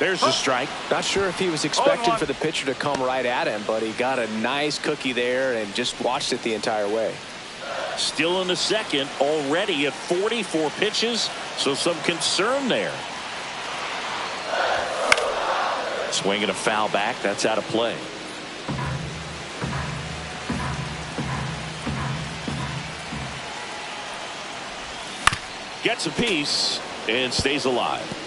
There's the strike. Not sure if he was expecting for the pitcher to come right at him, but he got a nice cookie there and just watched it the entire way. Still in the second, already at 44 pitches, so some concern there. Swinging a foul back, that's out of play. Gets a piece and stays alive.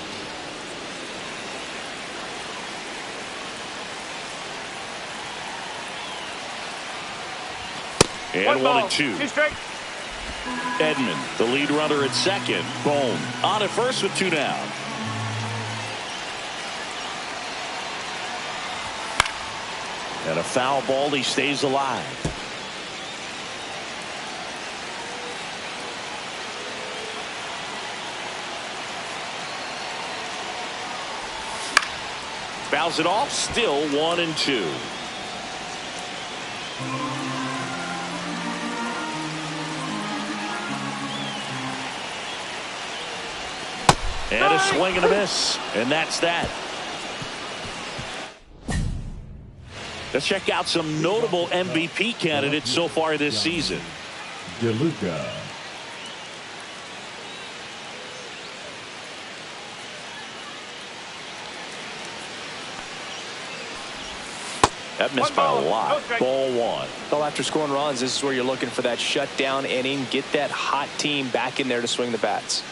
And 1-2. Edman, the lead runner at second. Bone on at first with 2 down. And a foul ball, he stays alive. Fouls it off, still 1-2. And a swing and a miss. And that's that. Let's check out some notable MVP candidates so far this season. DeLuca. That missed by a lot. Ball 1. Well, after scoring runs, this is where you're looking for that shutdown inning. Get that hot team back in there to swing the bats.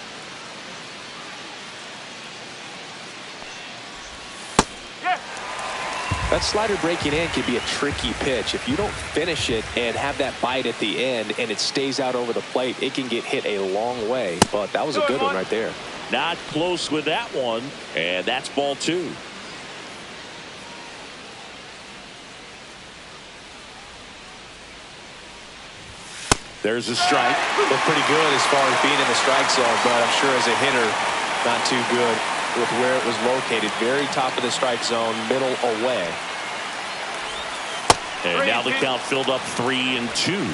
That slider breaking in can be a tricky pitch. If you don't finish it and have that bite at the end and it stays out over the plate, it can get hit a long way. But that was a good one right there. Not close with that one. And that's ball 2. There's a strike. Looked pretty good as far as being in the strike zone, but I'm sure as a hitter, not too good with where it was located. Very top of the strike zone, middle away. And now the count filled up 3-2.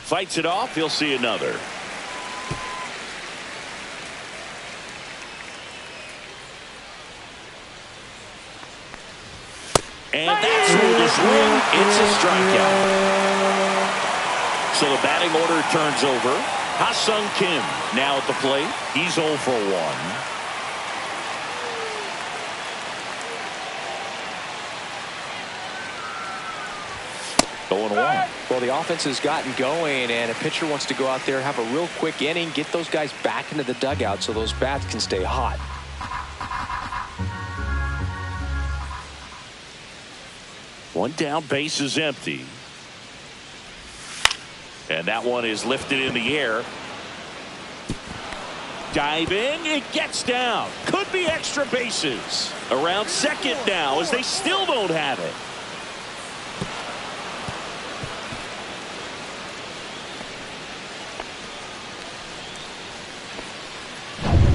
Fights it off. He'll see another. And that's where the swing. It's a strikeout. So the batting order turns over. Ha-Sung Kim now at the plate. He's 0 for 1. Going 1. Well, the offense has gotten going, and a pitcher wants to go out there, have a real quick inning, get those guys back into the dugout so those bats can stay hot. One down, base is empty. And that one is lifted in the air. Diving, it gets down. Could be extra bases. Around second now as they still don't have it.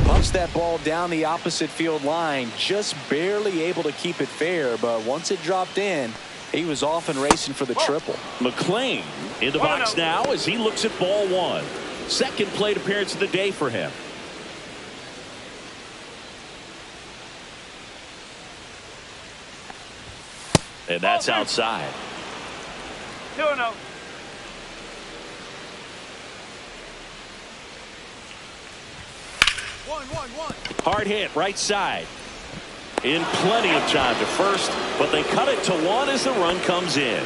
Pumps that ball down the opposite field line, just barely able to keep it fair, but once it dropped in, he was off and racing for the triple. McLean in the box now as he looks at ball 1. Second plate appearance of the day for him. And that's outside. 2-0. Hard hit right side. In plenty of time to first, but they cut it to 1 as the run comes in.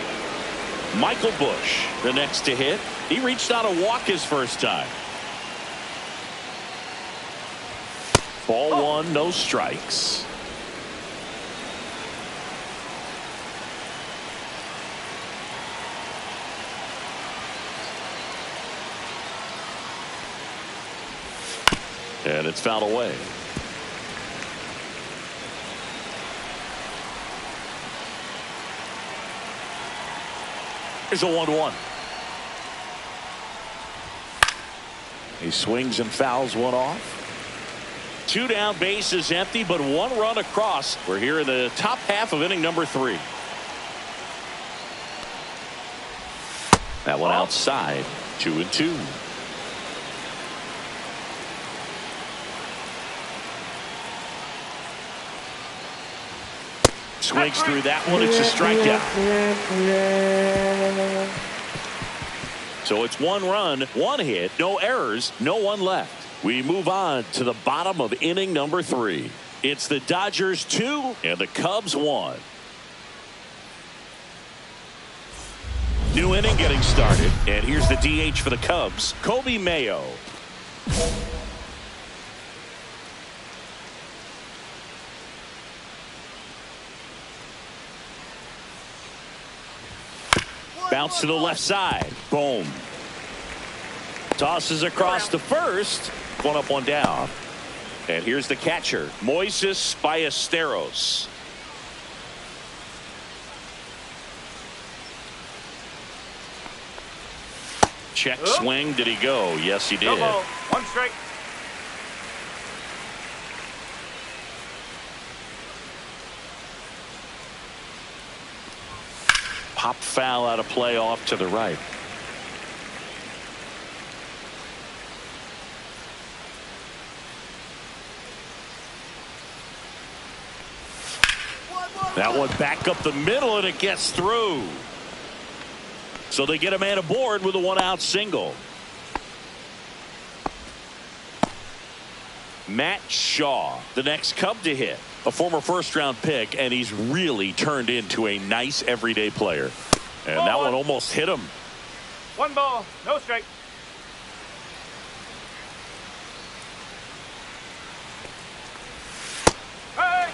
Michael Bush, the next to hit. He reached out a walk his first time. Ball 1, no strikes. And it's fouled away. Here's a 1-1. He swings and fouls one off. 2 down, base is empty, but 1 run across. We're here in the top half of inning number 3. That one outside. 2-2. Swings through that one. It's a strikeout. So it's 1 run, 1 hit, no errors, no one left. We move on to the bottom of inning number 3. It's the Dodgers 2 and the Cubs 1. New inning getting started, and here's the DH for the Cubs, Kobe Mayo. Bounce to the left side. Boom. Tosses across to first. 1 up, 1 down. And here's the catcher, Moises Ballesteros. Check swing. Did he go? Yes, he did. No ball. 1 strike. Pop foul out of play off to the right. That one back up the middle, and it gets through. So they get a man aboard with a 1-out single. Matt Shaw, the next Cub to hit. A former first-round pick, and he's really turned into a nice everyday player. And that one almost hit him. 1 ball, no strike. Hey!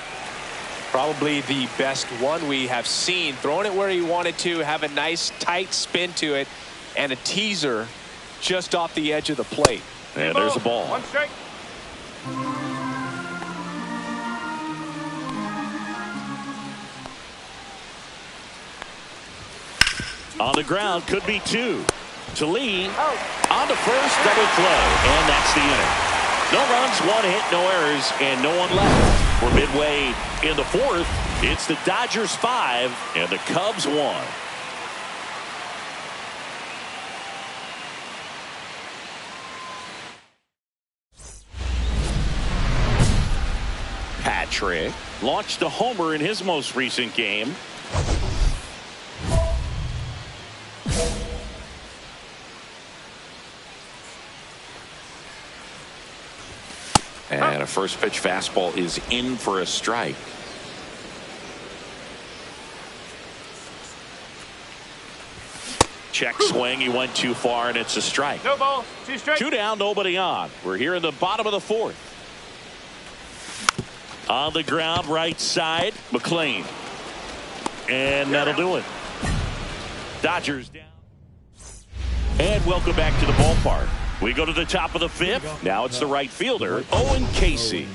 Probably the best one we have seen. Throwing it where he wanted to, have a nice tight spin to it, and a teaser just off the edge of the plate. And there's a ball. 1 strike. On the ground, could be 2. To Lee, on the first, double play, and that's the inning. No runs, 1 hit, no errors, and no one left. We're midway in the 4th. It's the Dodgers 5 and the Cubs 1. Patrick launched a homer in his most recent game. And a first pitch fastball is in for a strike. Check swing. He went too far, and it's a strike. No ball, 2 strikes. 2 down, nobody on. We're here in the bottom of the 4th. On the ground, right side, McLean. And that'll do it. Dodgers down. And welcome back to the ballpark. We go to the top of the 5th. Now it's the right fielder, Owen Casey.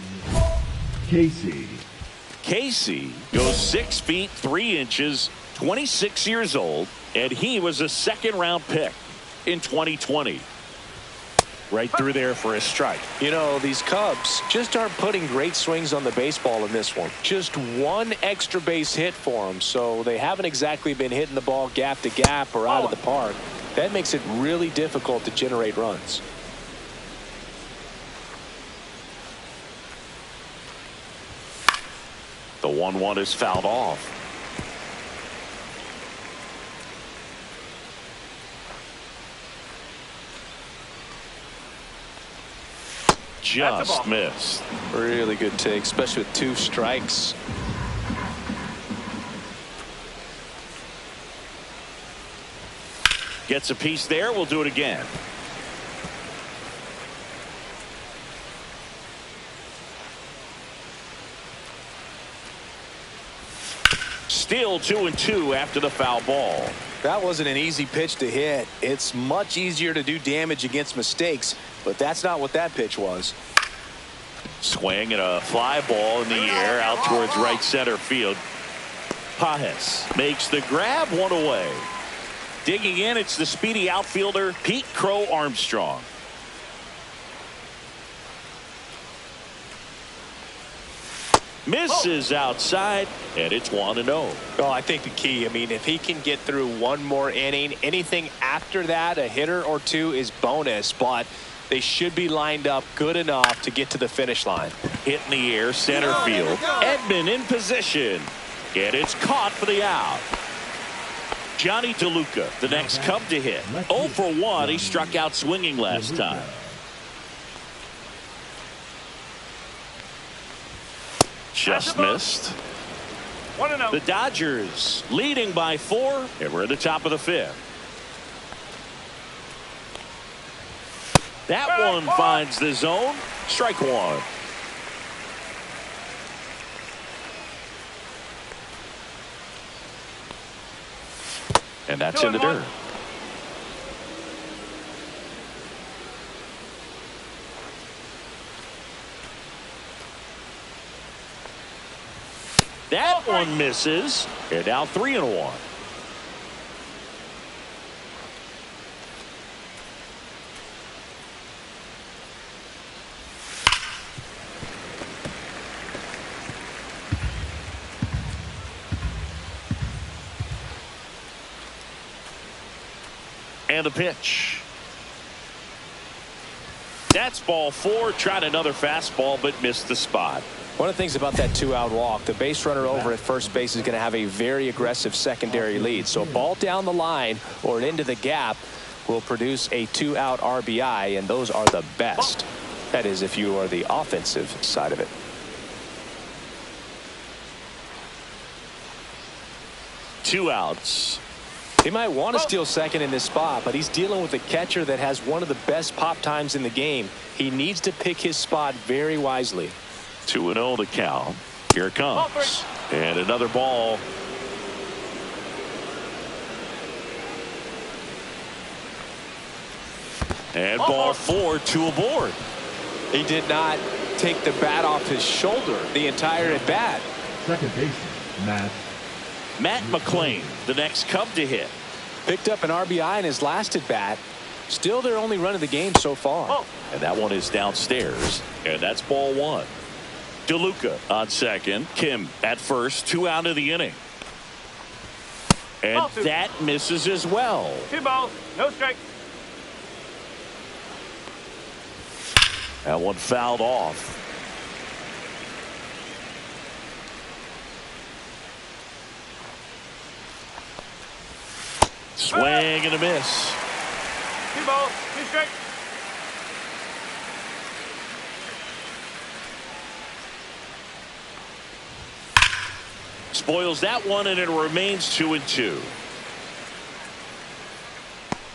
Casey goes 6 feet 3 inches, 26 years old, and he was a 2nd-round pick in 2020. Right through there for a strike. You know, these Cubs just aren't putting great swings on the baseball in this one. Just 1 extra base hit for them, so they haven't exactly been hitting the ball gap to gap or out of the park. That makes it really difficult to generate runs. The 1-1 is fouled off. Just missed. Really good take, especially with 2 strikes. Gets a piece there. We'll do it again. Still 2-2 after the foul ball. That wasn't an easy pitch to hit. It's much easier to do damage against mistakes, but that's not what that pitch was. Swing and a fly ball in the air out towards right center field. Pajes makes the grab, 1 away. Digging in, it's the speedy outfielder, Pete Crow Armstrong. Misses outside, and it's 1-0. Well, I think the key, I mean, if he can get through one more inning, anything after that, a hitter or two is bonus, but they should be lined up good enough to get to the finish line. Hit in the air, center field. Edman in position, and it's caught for the out. Johnny DeLuca, the next Cub to hit. 0 for 1. He struck out swinging last time. Just missed. 1-0. The Dodgers leading by 4, and we're at the top of the 5th. That one finds the zone. Strike 1. And that's in the dirt. That one misses, and now 3-1. And the pitch. That's ball 4. Tried another fastball, but missed the spot. One of the things about that 2-out walk, the base runner over at first base is going to have a very aggressive secondary lead. So a ball down the line or into the gap will produce a 2-out RBI, and those are the best. That is, if you are the offensive side of it. Two outs. He might want to steal second in this spot, but he's dealing with a catcher that has one of the best pop times in the game. He needs to pick his spot very wisely. 2-0 the count. Here it comes. And another ball. And ball 4, 2 aboard. He did not take the bat off his shoulder the entire at bat. Second baseman, Matt McClain, the next Cub to hit. Picked up an RBI in his last at bat. Still their only run of the game so far. And that one is downstairs. And that's ball 1. DeLuca on second. Kim at first. 2 out of the inning. And that misses as well. 2 balls, no strikes. That one fouled off. Swing and a miss. 2 balls, 2 strikes. Spoils that one, and it remains 2-2.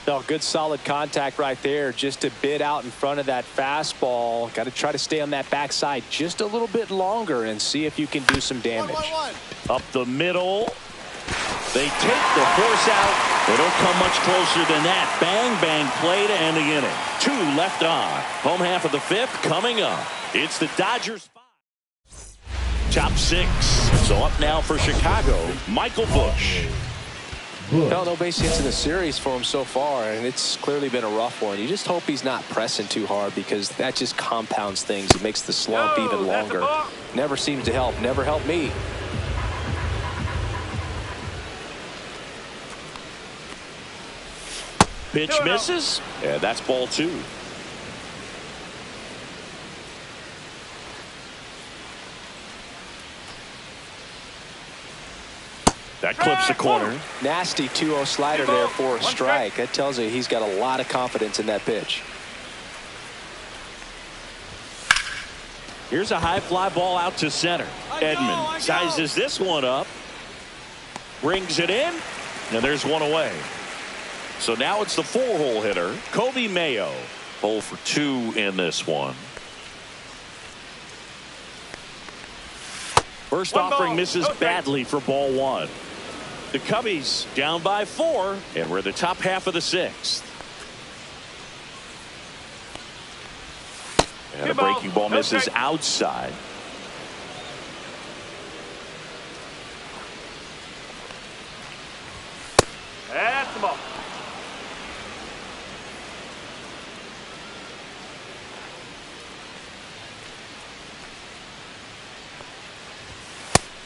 No, good solid contact right there, just a bit out in front of that fastball. Got to try to stay on that backside just a little bit longer and see if you can do some damage. Up the middle. They take the force out. They don't come much closer than that. Bang, bang play to end the inning. 2 left on. Home half of the 5th coming up. It's the Dodgers. Top 6. So up now for Chicago, Michael Busch. No base hits in the series for him so far, and it's clearly been a rough one. You just hope he's not pressing too hard, because that just compounds things. It makes the slump even longer. Never seems to help. Never helped me. Pitch misses, and that's ball 2. That clips the corner. Nasty 2-0 slider there for a strike. That tells you he's got a lot of confidence in that pitch. Here's a high fly ball out to center. Edman sizes this one up. Brings it in. And there's one away. So now it's the 4-hole hitter, Kobe Mayo. 0 for 2 in this one. First offering misses badly for ball 1. The Cubbies down by 4, and we're the top half of the 6th. And a breaking ball misses outside. That's the ball.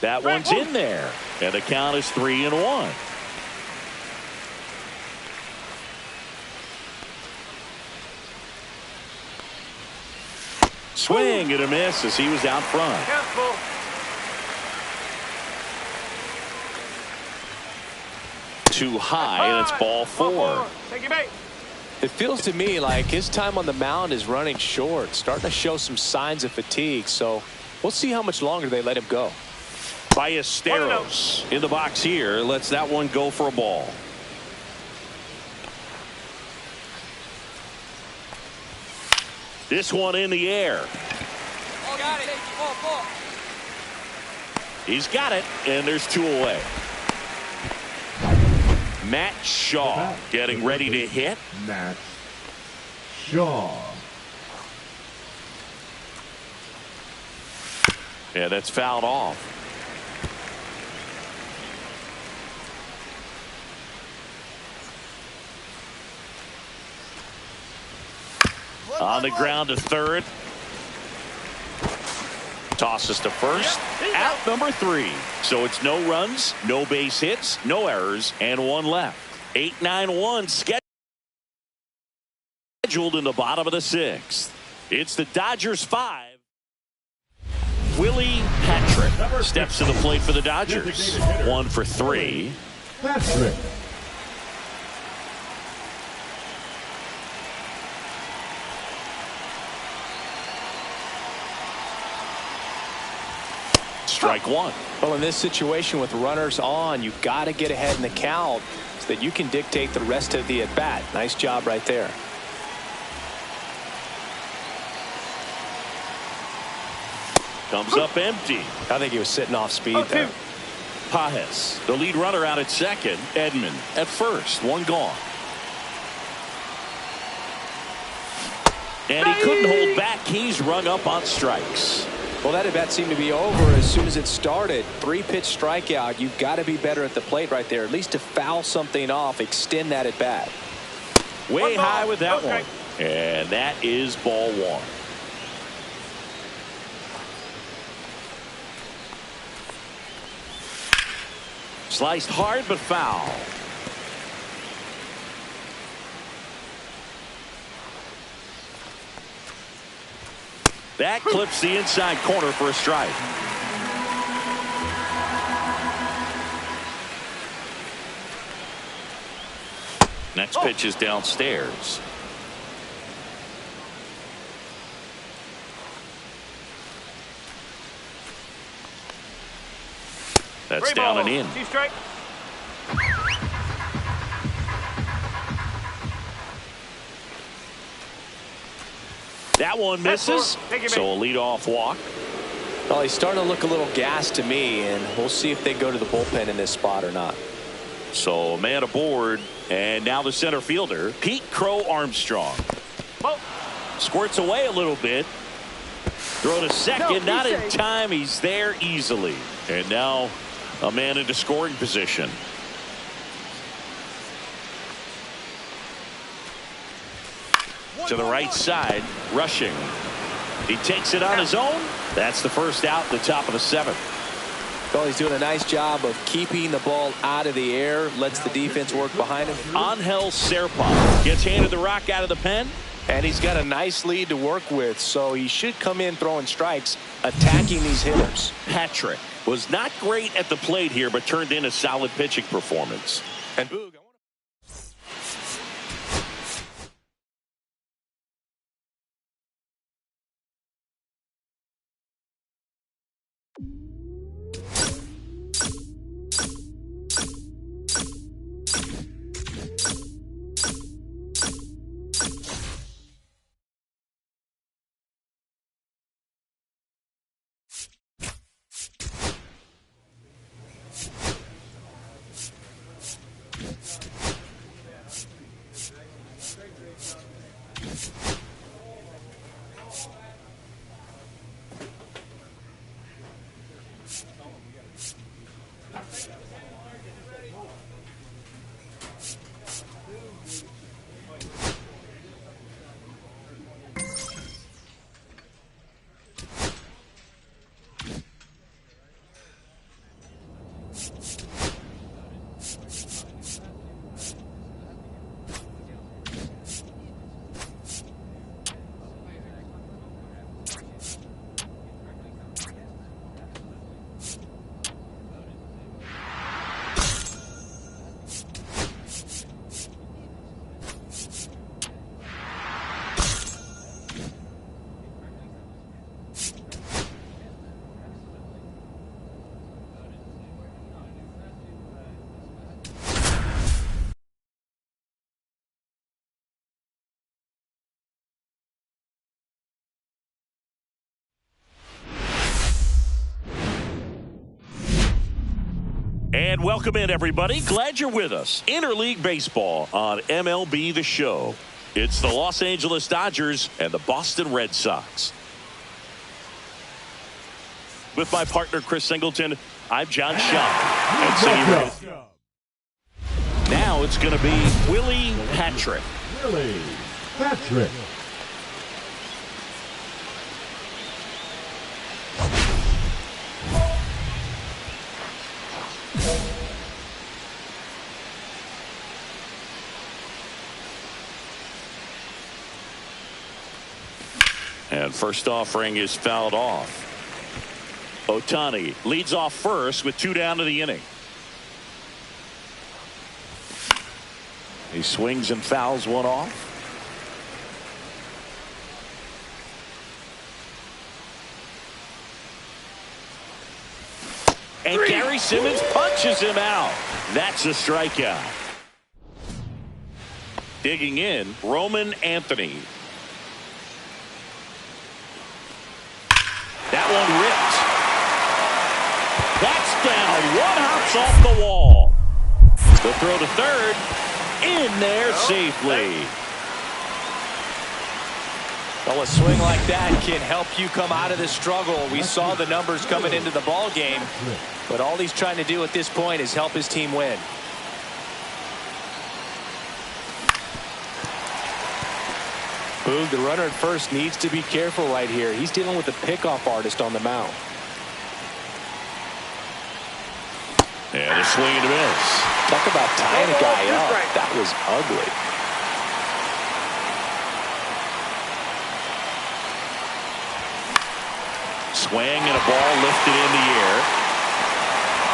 That one's in there. And the count is 3-1. Swing and a miss as he was out front. Too high, and it's ball 4. Take your bait. It feels to me like his time on the mound is running short, starting to show some signs of fatigue. So we'll see how much longer they let him go. Ballesteros in the box here lets that one go for a ball. This one in the air. Got it. Ball. He's got it, and there's 2 away. Matt Shaw getting ready to hit. Matt Shaw. Yeah, that's fouled off. On the ground to third. Tosses to first. Out number 3. So it's no runs, no base hits, no errors, and 1 left. 8-9-1 scheduled in the bottom of the 6th. It's the Dodgers 5. Willie Patrick steps to the plate for the Dodgers. 1 for 3. Patrick. Strike 1. Well, in this situation with runners on, you've got to get ahead in the count so that you can dictate the rest of the at-bat. Nice job right there. Comes up empty. I think he was sitting off speed there. Pajes, the lead runner, out at second. Edman at first. 1 gone. And he couldn't hold back. He's rung up on strikes. Well, that at-bat seemed to be over as soon as it started. 3-pitch strikeout. You've got to be better at the plate right there, at least to foul something off, extend that at-bat. Way high with that one. And that is ball 1. Sliced hard but foul. That clips the inside corner for a strike. Next pitch is downstairs. That's down and in. Strike. That one misses. So a leadoff walk. Well, he's starting to look a little gassed to me, and we'll see if they go to the bullpen in this spot or not. So a man aboard, and now the center fielder, Pete Crow Armstrong. Squirts away a little bit. Throw to second, not in time. He's there easily. And now a man into scoring position. To the right side, rushing. He takes it on his own. That's the first out at the top of the 7th. Well, he's doing a nice job of keeping the ball out of the air, lets the defense work behind him. Angel Serpa gets handed the rock out of the pen. And he's got a nice lead to work with, so he should come in throwing strikes, attacking these hitters. Patrick was not great at the plate here, but turned in a solid pitching performance. And Boog, And welcome in, everybody. Glad you're with us. Interleague Baseball on MLB The Show. It's the Los Angeles Dodgers and the Boston Red Sox. With my partner, Chris Singleton, I'm John Shaw. Now it's going to be Willie Patrick. Willie Patrick. And first offering is fouled off. Ohtani leads off first with 2 down to the inning. He swings and fouls one off. And Gary Simmons punches him out. That's a strikeout. Digging in, Roman Anthony. That one ripped. That's down. One hops off the wall. The throw to third. In there safely. Well, a swing like that can help you come out of the struggle. We saw the numbers coming into the ball game, but all he's trying to do at this point is help his team win. Boog, the runner at first needs to be careful right here. He's dealing with a pickoff artist on the mound. And a swing and a miss. Talk about tying a guy up. That was ugly. Swing and a ball lifted in the air.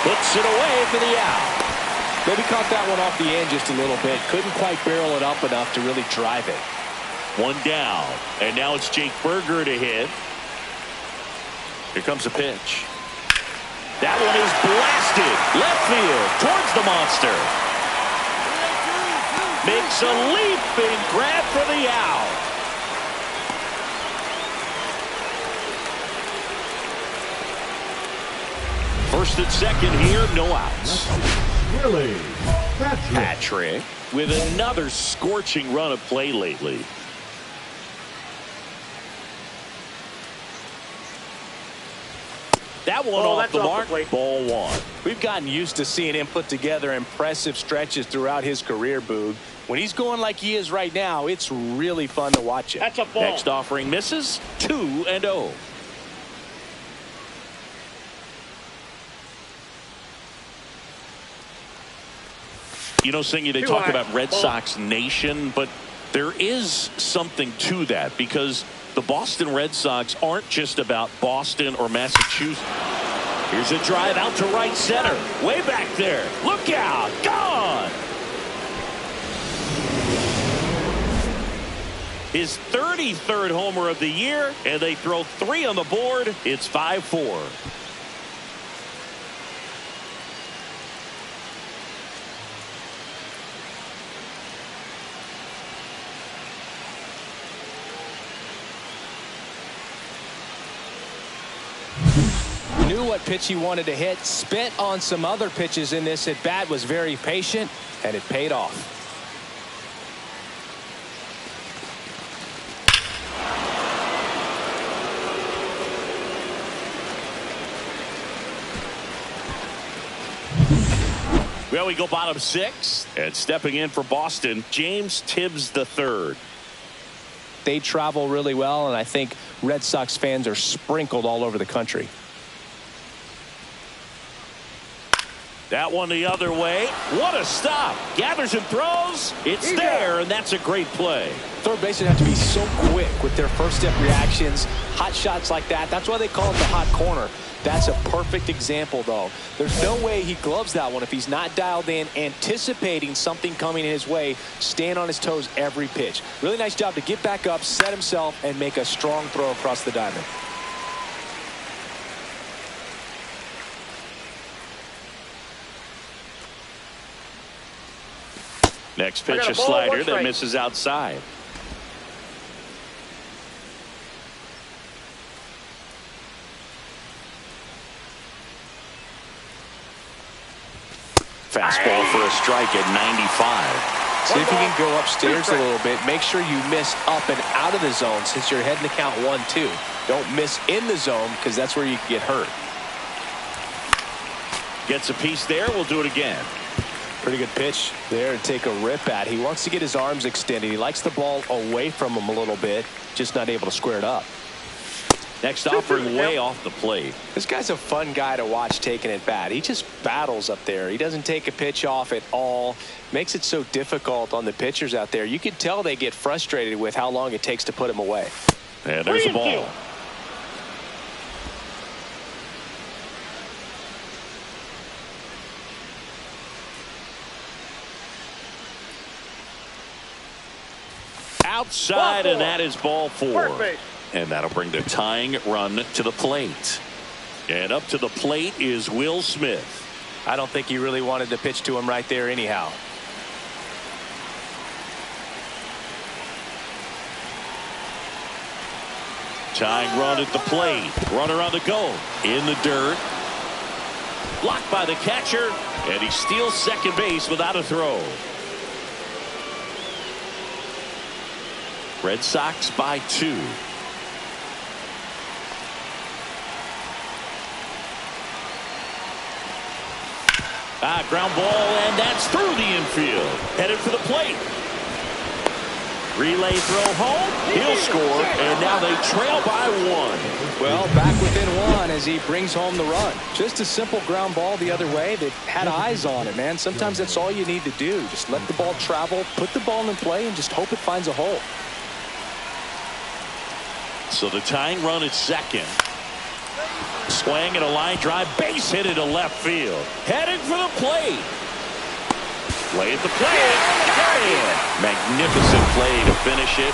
Puts it away for the out. Maybe caught that one off the end just a little bit. Couldn't quite barrel it up enough to really drive it. 1 down. And now it's Jake Berger to hit. Here comes a pitch. That one is blasted. Left field towards the monster. Makes a leaping grab for the out. First and second here, no outs. Willie Patrick. Patrick with another scorching run of play lately. That one off the mark. Ball 1. We've gotten used to seeing him put together impressive stretches throughout his career, Boog. When he's going like he is right now, it's really fun to watch him. That's a ball. Next offering misses. 2-0. You know, Singy, they talk about Red Sox Nation, but there is something to that because the Boston Red Sox aren't just about Boston or Massachusetts. Here's a drive out to right center. Way back there. Look out. Gone. His 33rd homer of the year, and they throw 3 on the board. It's 5-4. Knew what pitch he wanted to hit, spit on some other pitches in this at bat, was very patient, and it paid off. Well, we go bottom 6, and stepping in for Boston, James Tibbs III. They travel really well, and I think Red Sox fans are sprinkled all over the country. That one the other way. What a stop. Gathers and throws. It's there, and that's a great play. Third basemen have to be so quick with their first step reactions. Hot shots like that. That's why they call it the hot corner. That's a perfect example, though. There's no way he gloves that one if he's not dialed in, anticipating something coming his way, staying on his toes every pitch. Really nice job to get back up, set himself, and make a strong throw across the diamond. Next pitch, a slider that misses outside. Fastball for a strike at 95. See if you can go upstairs a little bit. Make sure you miss up and out of the zone since you're heading to count 1-2. Don't miss in the zone because that's where you can get hurt. Gets a piece there. We'll do it again. Pretty good pitch there to take a rip at. He wants to get his arms extended. He likes the ball away from him a little bit, just not able to square it up. Next offering way off the plate. This guy's a fun guy to watch taking at bat. He just battles up there. He doesn't take a pitch off at all. Makes it so difficult on the pitchers out there. You can tell they get frustrated with how long it takes to put him away. And there's the ball. Outside, and that is ball 4. And that'll bring the tying run to the plate. And up to the plate is Will Smith. I don't think he really wanted to pitch to him right there anyhow. Tying run at the plate. Runner on the go. In the dirt. Blocked by the catcher. And he steals second base without a throw. Red Sox by 2. Ground ball, and that's through the infield. Headed for the plate. Relay throw home. He'll score, and now they trail by 1. Well, back within 1 as he brings home the run. Just a simple ground ball the other way. They had eyes on it, man. Sometimes that's all you need to do. Just let the ball travel, put the ball in play, and just hope it finds a hole. So the tying run is second. Swing and a line drive, base hit into left field. Headed for the plate. Play at the plate. Got it. Magnificent play to finish it.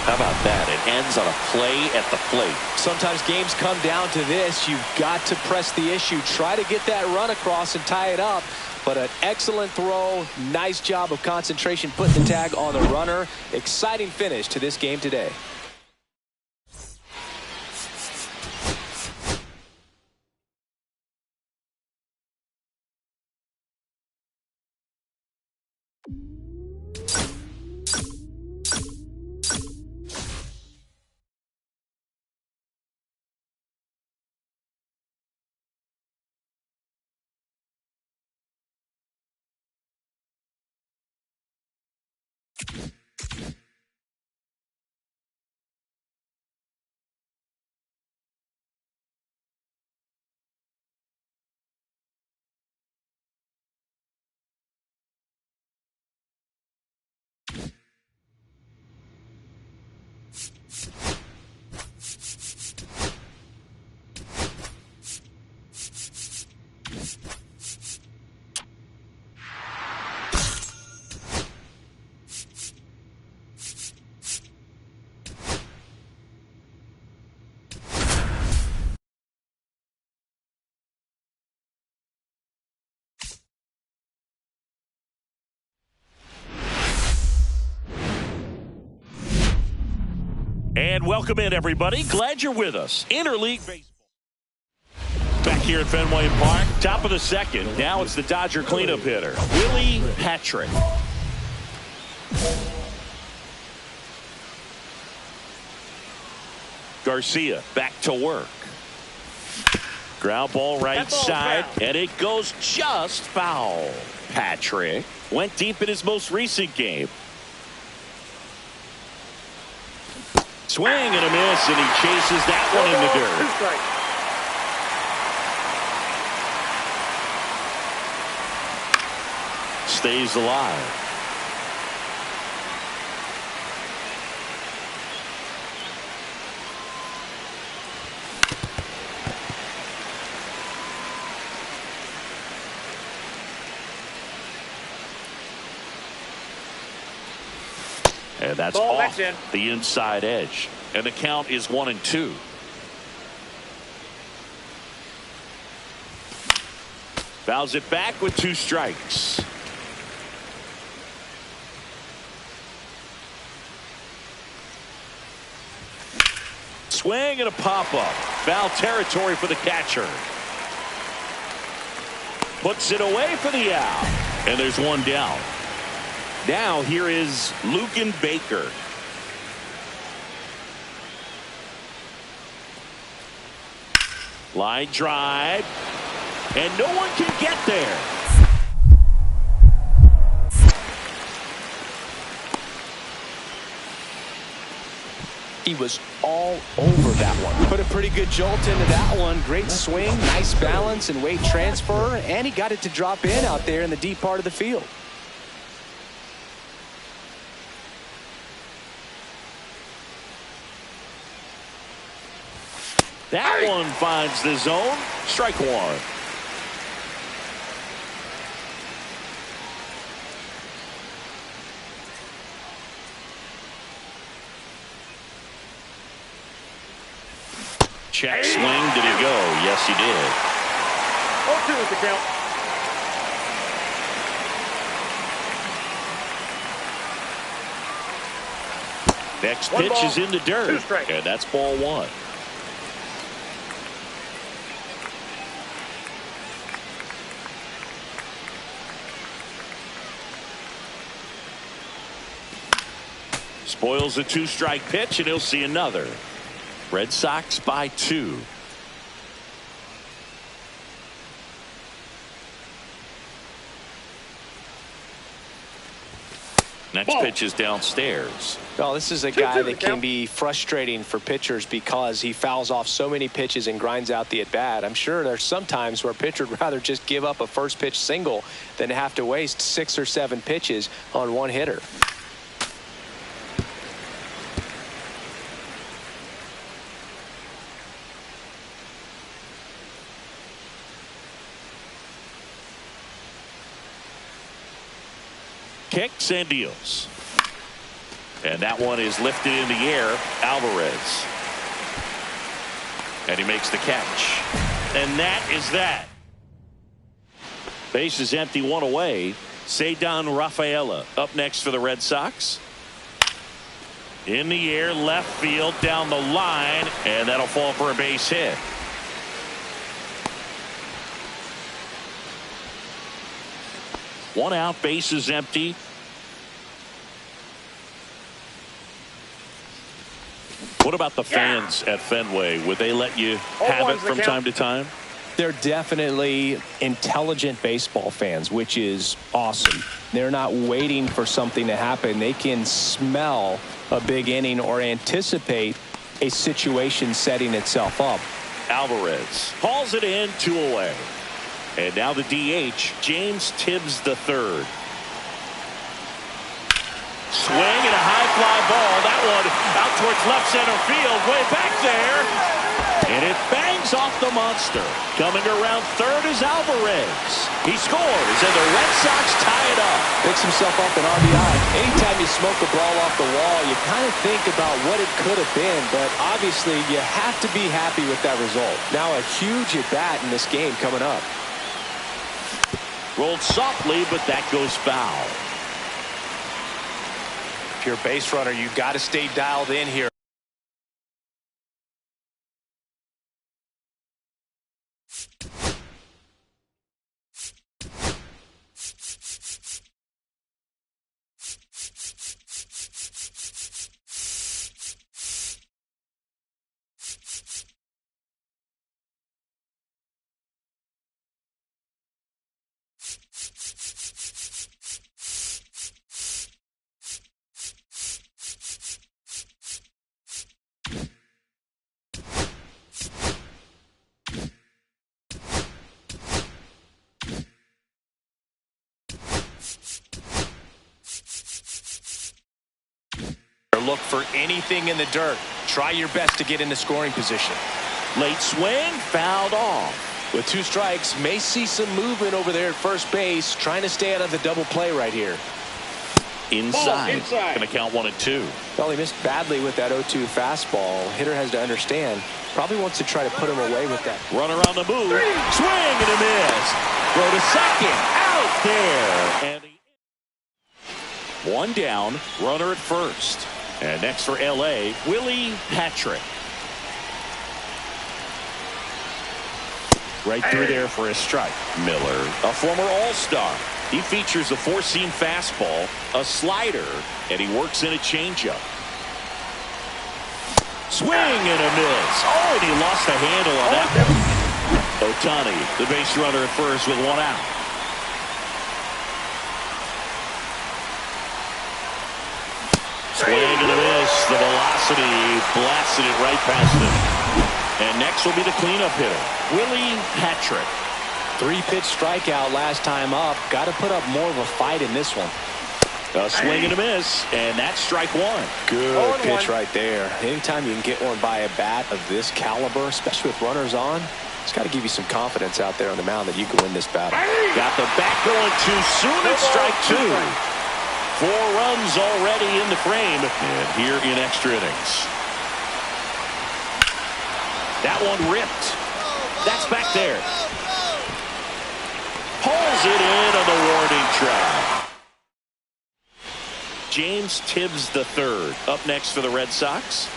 How about that? It ends on a play at the plate. Sometimes games come down to this. You've got to press the issue. Try to get that run across and tie it up. But an excellent throw. Nice job of concentration putting the tag on the runner. Exciting finish to this game today. And welcome in, everybody. Glad you're with us. Interleague Baseball. Back here at Fenway Park, top of the second. Now it's the Dodger cleanup hitter, Willie Patrick. Garcia back to work. Ground ball right side, and it goes just foul. Patrick went deep in his most recent game. Swing and a miss, and he chases that one in the dirt. Stays alive. And that's off the inside edge. And the count is 1-2. Fouls it back with 2 strikes. Swing and a pop-up. Foul territory for the catcher. Puts it away for the out. And there's one down. Now here is Lucan Baker. Line drive. And no one can get there. He was all over that one. Put a pretty good jolt into that one. Great swing, nice balance and weight transfer, and he got it to drop in out there in the deep part of the field. That one finds the zone. Strike one. Check swing. Did he go? Yes, he did. 0-2 is the count. Next pitch is in the dirt. And that's ball one. Spoils a 2-strike pitch, and he'll see another. Red Sox by 2. Next pitch is downstairs. Well, this is a guy that can be frustrating for pitchers because he fouls off so many pitches and grinds out the at-bat. I'm sure there's some times where a pitcher would rather just give up a first pitch single than have to waste 6 or 7 pitches on one hitter. Kicks and deals. And that one is lifted in the air. Alvarez. And he makes the catch. And that is that. Base is empty, one away. Ceddanne Rafaela up next for the Red Sox. In the air, left field, down the line, and that'll fall for a base hit. One out, base is empty. What about the fans at Fenway? Would they let you have it from time to time? They're definitely intelligent baseball fans, which is awesome. They're not waiting for something to happen. They can smell a big inning or anticipate a situation setting itself up. Alvarez hauls it in, 2 away. And now the DH, James Tibbs III. Swing and a high fly ball. That one out towards left center field. Way back there. And it bangs off the monster. Coming around third is Alvarez. He scores, and the Red Sox tie it up. Picks himself up an RBI. Anytime you smoke a ball off the wall, you kind of think about what it could have been, but obviously you have to be happy with that result. Now a huge at-bat in this game coming up. Rolled softly, but that goes foul. If you're a base runner, you got to stay dialed in here. Look for anything in the dirt. Try your best to get into scoring position. Late swing, fouled off. With 2 strikes, may see some movement over there at first base, trying to stay out of the double play right here. Inside. Going to count 1 and 2. Well, he missed badly with that 0-2 fastball. Hitter has to understand. Probably wants to try to put him away with that. Runner on the move. Swing and a miss. Throw to second. Out there. And 1 down. Runner at first. And next for L.A., Willie Patrick. Right through there for a strike. Miller, a former All-Star. He features a four-seam fastball, a slider, and he works in a changeup. Swing and a miss. Oh, and he lost the handle on that. Ohtani, the base runner at first with one out. Swing and a miss. The velocity blasted it right past him. And next will be the cleanup hitter, Willie Patrick. 3-pitch strikeout last time up. Got to put up more of a fight in this one. A swing and a miss, and that's strike one. Good pitch right there. Anytime you can get one by a bat of this caliber, especially with runners on, it's got to give you some confidence out there on the mound that you can win this battle. Got the bat going too soon at strike two. 4 runs already in the frame, and here in extra innings. That one ripped. That's back there. Pulls it in on the warning track. James Tibbs III up next for the Red Sox.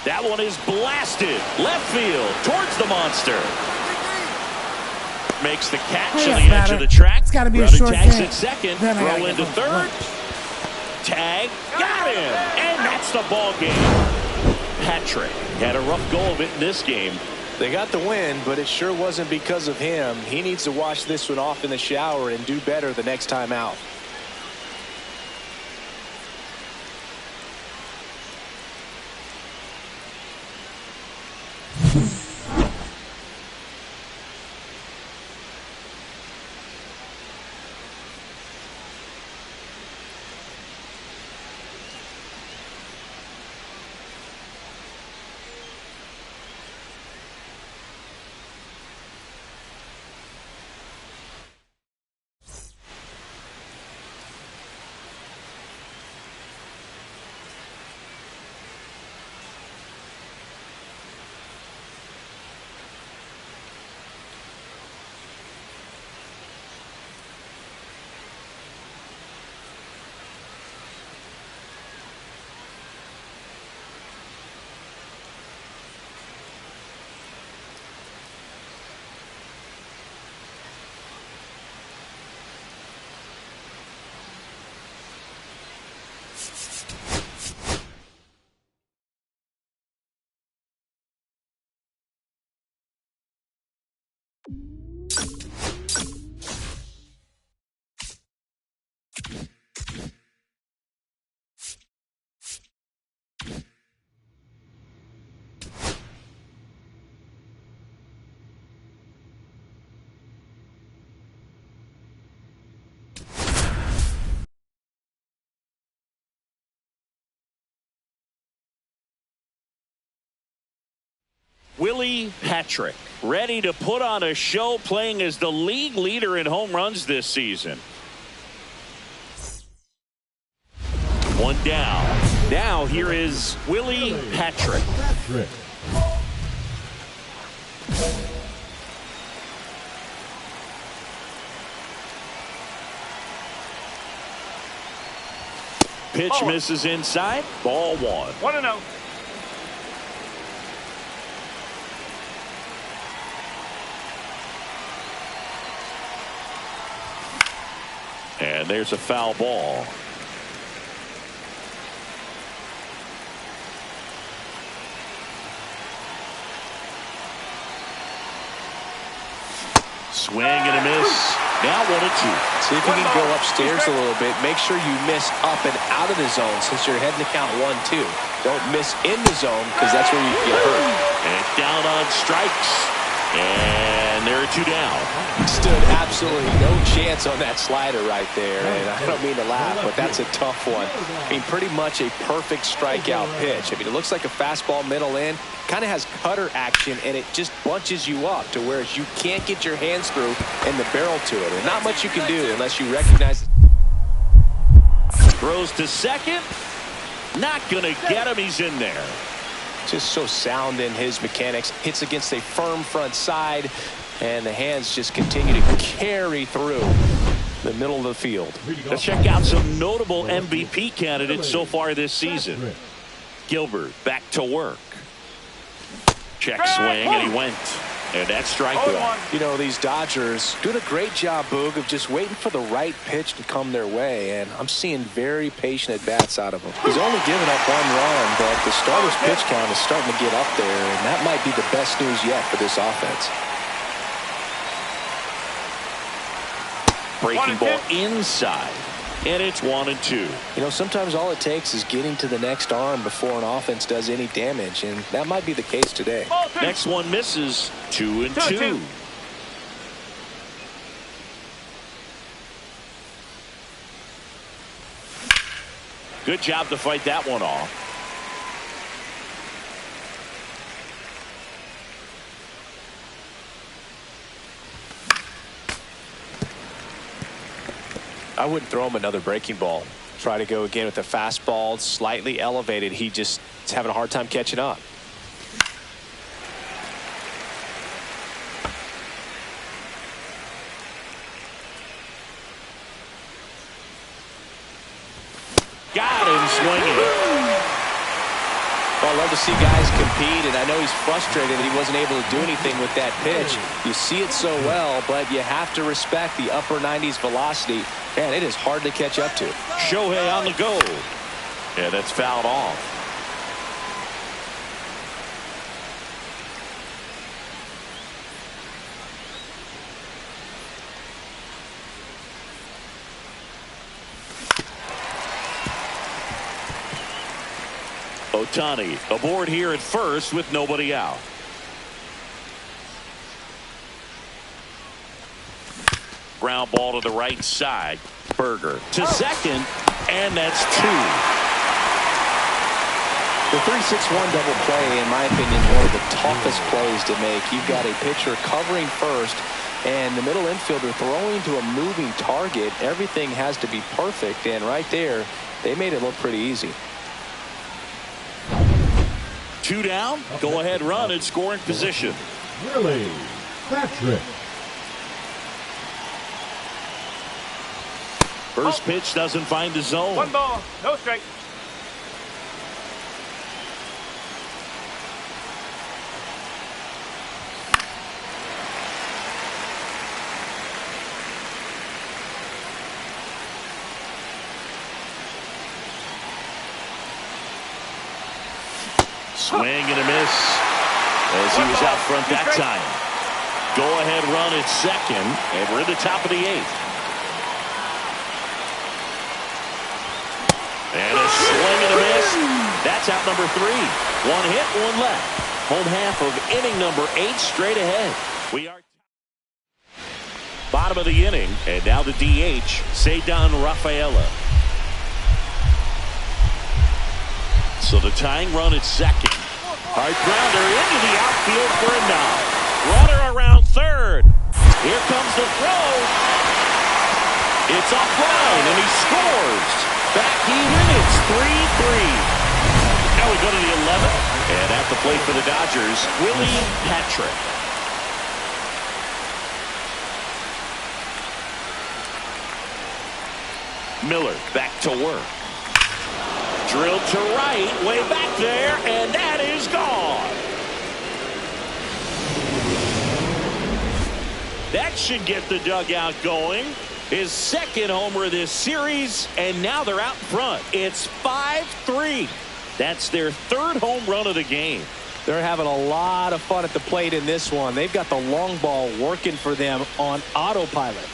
That one is blasted left field towards the monster. Makes the catch on the edge of the track. It's got to be a Runner short tags game. at second. Then I Throw gotta into get third. Tag. Got him. And that's the ball game. Patrick had a rough go of it in this game. They got the win, but it sure wasn't because of him. He needs to wash this one off in the shower and do better the next time out. Willie Patrick ready to put on a show, playing as the league leader in home runs this season. One down. Now here is Willie Patrick. Pitch misses inside. Ball one. 1-0. And there's a foul ball. Swing and a miss. Now 1-2. See if you can go upstairs a little bit. Make sure you miss up and out of the zone since you're heading to count 1-2. Don't miss in the zone because that's where you get hurt. And down on strikes. And there are 2 down. Stood absolutely no chance on that slider right there. And I don't mean to laugh, but that's a tough one. I mean, pretty much a perfect strikeout pitch. I mean, it looks like a fastball middle in. Kind of has cutter action, and it just bunches you up to where you can't get your hands through and the barrel to it. And not much you can do unless you recognize it. Throws to second. Not going to get him. He's in there. Just so sound in his mechanics. Hits against a firm front side, and the hands just continue to carry through the middle of the field. Let's check out some notable MVP candidates so far this season. Gilbert back to work. Check swing, and he went. And that's strike one. You know, these Dodgers doing a great job, Boog, of just waiting for the right pitch to come their way, and I'm seeing very patient at-bats out of them. He's only given up 1 run, but the starter's pitch count is starting to get up there, and that might be the best news yet for this offense. Breaking ball inside, and it's 1-2. You know, sometimes all it takes is getting to the next arm before an offense does any damage, and that might be the case today. Next one misses. 2-2. Good job to fight that one off. I wouldn't throw him another breaking ball. Try to go again with a fastball, slightly elevated. He just is having a hard time catching up. Got him swinging. Well, I love to see guys compete, and I know he's frustrated that he wasn't able to do anything with that pitch. You see it so well, but you have to respect the upper 90s velocity. Man, it is hard to catch up to. Shohei on the go. Yeah, that's fouled off. Ohtani aboard here at first with nobody out. Ground ball to the right side. Berger to second, and that's 2. The 3-6-1 double play, in my opinion, is one of the toughest plays to make. You've got a pitcher covering first, and the middle infielder throwing to a moving target. Everything has to be perfect, and right there, they made it look pretty easy. 2 down. Go ahead run in scoring position. Really, Patrick. First pitch doesn't find the zone. 1 ball, no strike. Swing and a miss as he was out front that time. Go ahead run at second, and we're in the top of the 8th. And a swing and a miss. That's out number 3. 1 hit, 1 left. Home half of inning number 8 straight ahead. We are bottom of the inning, and now the DH, Ceddanne Rafaela. So the tying run at second. Hard grounder into the outfield for a knock. Runner around third. Here comes the throw. It's offline, and he scores. Back even, it's 3-3. Now we go to the 11th. And at the plate for the Dodgers, Willie Patrick. Miller back to work. Drilled to right, way back there, and that is gone. That should get the dugout going. His second homer of this series, and now they're out in front. It's 5-3. That's their 3rd home run of the game. They're having a lot of fun at the plate in this one. They've got the long ball working for them on autopilot.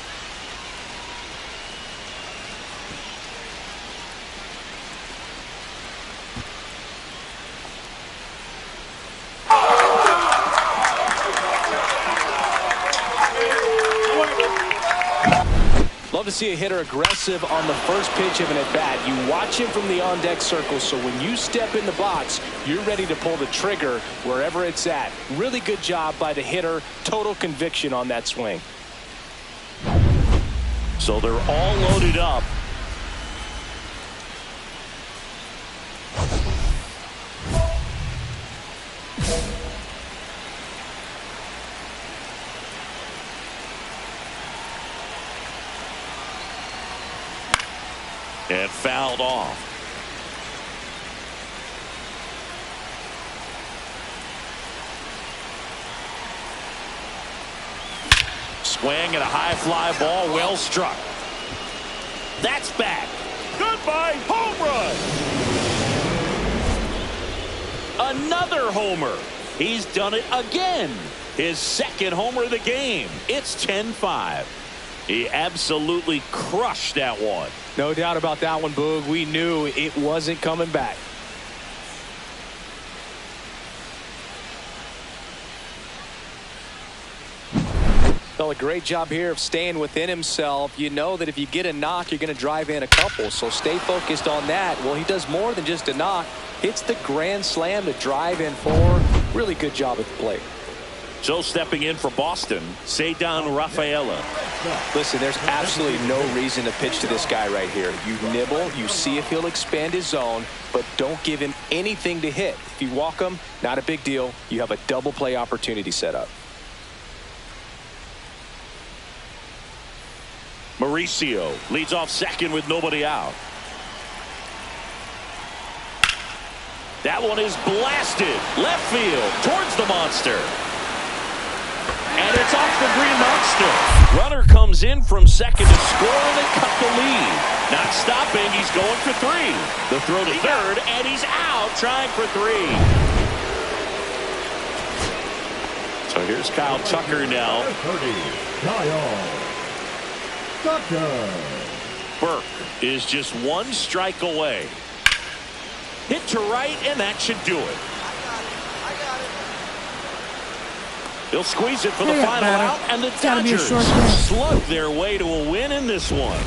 Love to see a hitter aggressive on the first pitch of an at-bat. You watch him from the on-deck circle, so when you step in the box, you're ready to pull the trigger wherever it's at. Really good job by the hitter. Total conviction on that swing. So they're all loaded up. And fouled off. swing and a high fly ball, well struck. That's back. Goodbye, home run. Another homer. He's done it again. His second homer of the game. It's 10-5. He absolutely crushed that one. No doubt about that one, Boog. We knew it wasn't coming back. Well, a great job here of staying within himself. You know that if you get a knock, you're going to drive in a couple. So stay focused on that. Well, he does more than just a knock. Hits the grand slam to drive in 4. Really good job at the plate. So stepping in for Boston, Cedar Rafaela. Listen, there's absolutely no reason to pitch to this guy right here. You nibble, you see if he'll expand his zone, but don't give him anything to hit. If you walk him, not a big deal. You have a double play opportunity set up. Mauricio leads off second with nobody out. That one is blasted left field towards the monster. And it's off the green monster. Runner comes in from second to score, and they cut the lead. Not stopping. He's going for 3. The throw to third, and he's out trying for 3. So here's Kyle Tucker now. Kyle Tucker. Burke is just 1 strike away. Hit to right, and that should do it. They'll squeeze it for the final out, and the Dodgers slug their way to a win in this one.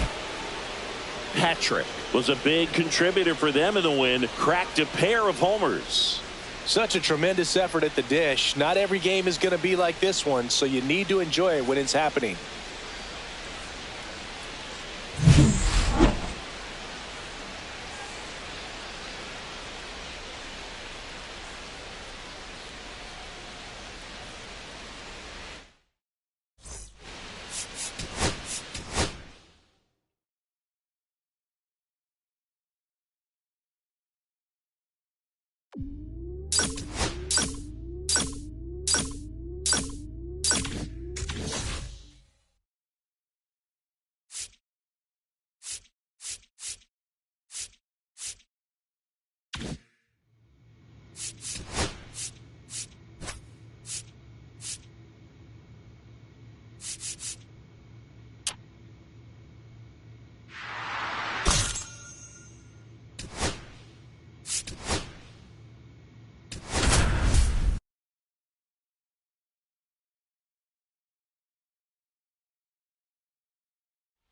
Patrick was a big contributor for them in the win, cracked a pair of homers. Such a tremendous effort at the dish. Not every game is going to be like this one, so you need to enjoy it when it's happening.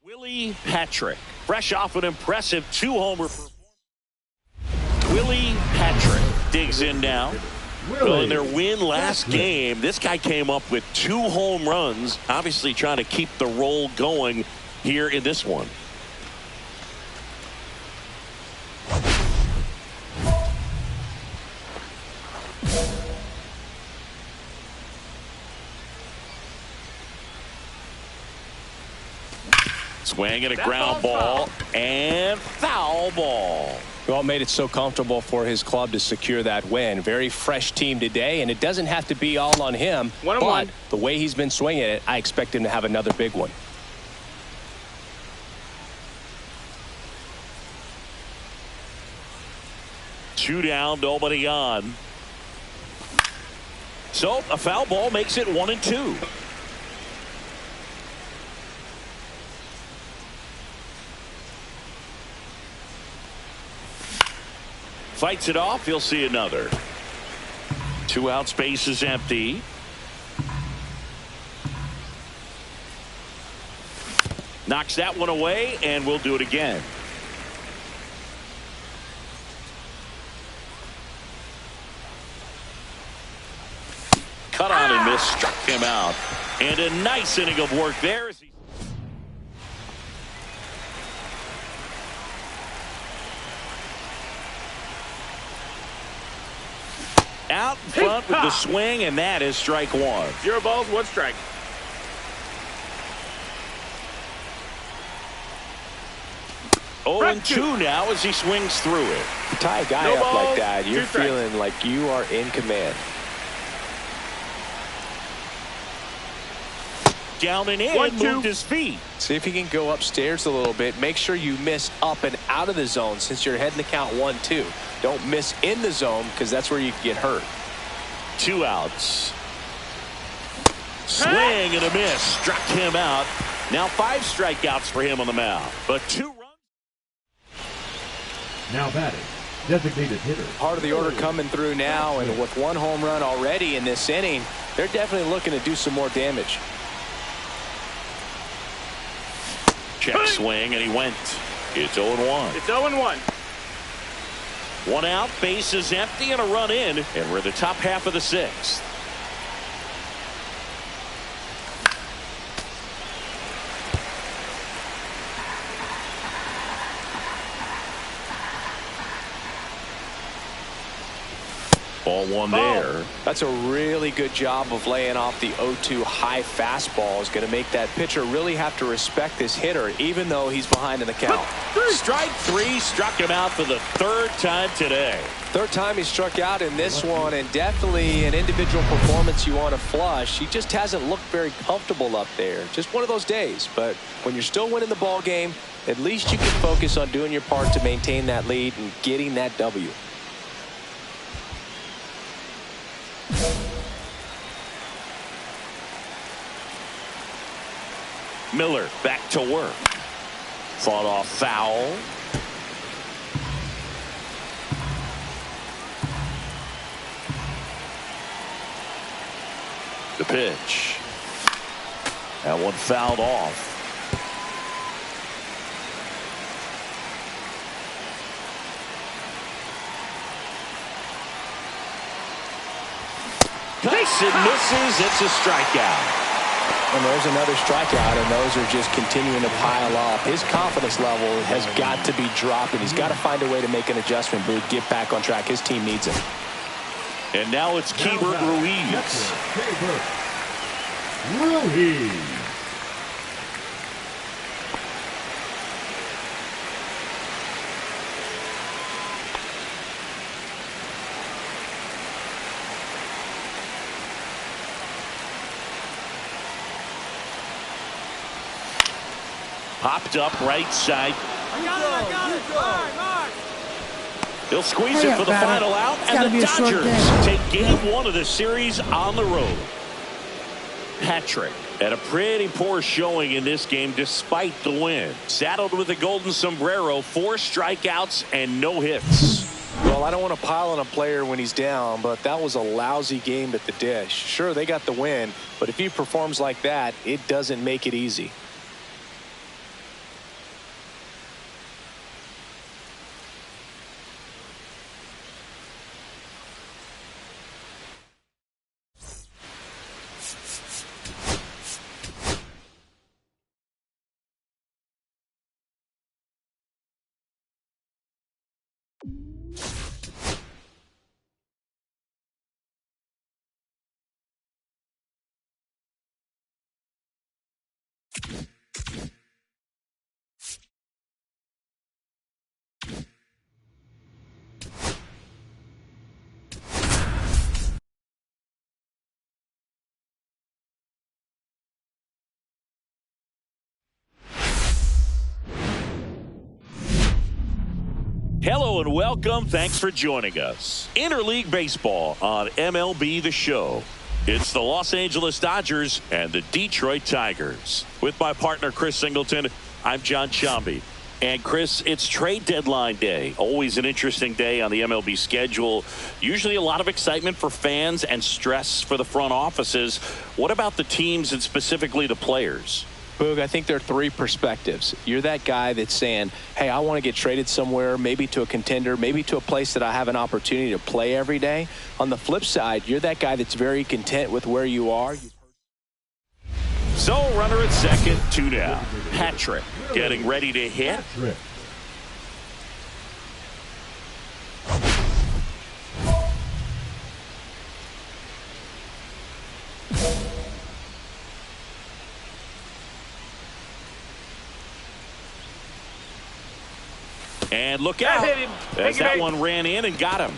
Willie Patrick, fresh off an impressive 2-homer performance. Willie Patrick digs in now. Well, in their win last game, this guy came up with 2 home runs, obviously trying to keep the roll going here in this one. Swing and a ground ball and foul ball. Well, it made it so comfortable for his club to secure that win. Very fresh team today, and it doesn't have to be all on him. But the way he's been swinging it, I expect him to have another big one. Two down, nobody on. So a foul ball makes it 1-2. Fights it off. He'll see another. 2 out, space is empty. Knocks that one away, and we'll do it again. Cut on and miss, struck him out. And a nice inning of work there. Out in front with the swing, and that is strike 1. 0 balls, 1 strike. Oh, and 2 now as he swings through it. To tie a guy up like that, you're feeling like you are in command. down and in, 1-2. moved his feet. See if he can go upstairs a little bit. Make sure you miss up and out of the zone since you're heading to count 1-2. Don't miss in the zone because that's where you can get hurt. 2 outs. Swing and a miss. Struck him out. Now 5 strikeouts for him on the mound. But 2 runs. Now batting, designated hitter. Part of the order coming through now, and with 1 home run already in this inning, they're definitely looking to do some more damage. Check swing, and he went. It's 0-1. It's 0-1. 1 out, base is empty, and a run in, and we're in the top half of the 6th. Ball 1 there. That's a really good job of laying off the 0-2 high fastball. Is going to make that pitcher really have to respect this hitter, even though he's behind in the count. Strike 3, struck him out for the 3rd time today. 3rd time he struck out in this one, and definitely an individual performance you want to flush. He just hasn't looked very comfortable up there. Just one of those days. But when you're still winning the ball game, at least you can focus on doing your part to maintain that lead and getting that W. Miller back to work. Fought off foul. The pitch. That one fouled off. Cuts and misses. It's a strikeout. And there's another strikeout, and those are just continuing to pile up. His confidence level has got to be dropping. He's got to find a way to make an adjustment, but get back on track. His team needs him. And now it's Keibert Ruiz. Ruiz. Popped up right side. I got it. Mark. They'll squeeze it for the final out, and the Dodgers take game 1 of the series on the road. Patrick had a pretty poor showing in this game despite the win. Saddled with a golden sombrero, 4 strikeouts and no hits. Well, I don't want to pile on a player when he's down, but that was a lousy game at the dish. Sure, they got the win, but if he performs like that, it doesn't make it easy. Hello and welcome. Thanks for joining us. Interleague Baseball on MLB The Show. It's the Los Angeles Dodgers and the Detroit Tigers. With my partner, Chris Singleton, I'm John Shambi. And Chris, it's trade deadline day. Always an interesting day on the MLB schedule. Usually a lot of excitement for fans and stress for the front offices. What about the teams and specifically the players? Boog, I think there are 3 perspectives. You're that guy that's saying, hey, I want to get traded somewhere, maybe to a contender, maybe to a place that I have an opportunity to play every day. On the flip side, you're that guy that's very content with where you are. So, runner at second, 2 down. Patrick getting ready to hit. And look out, as that one ran in and got him.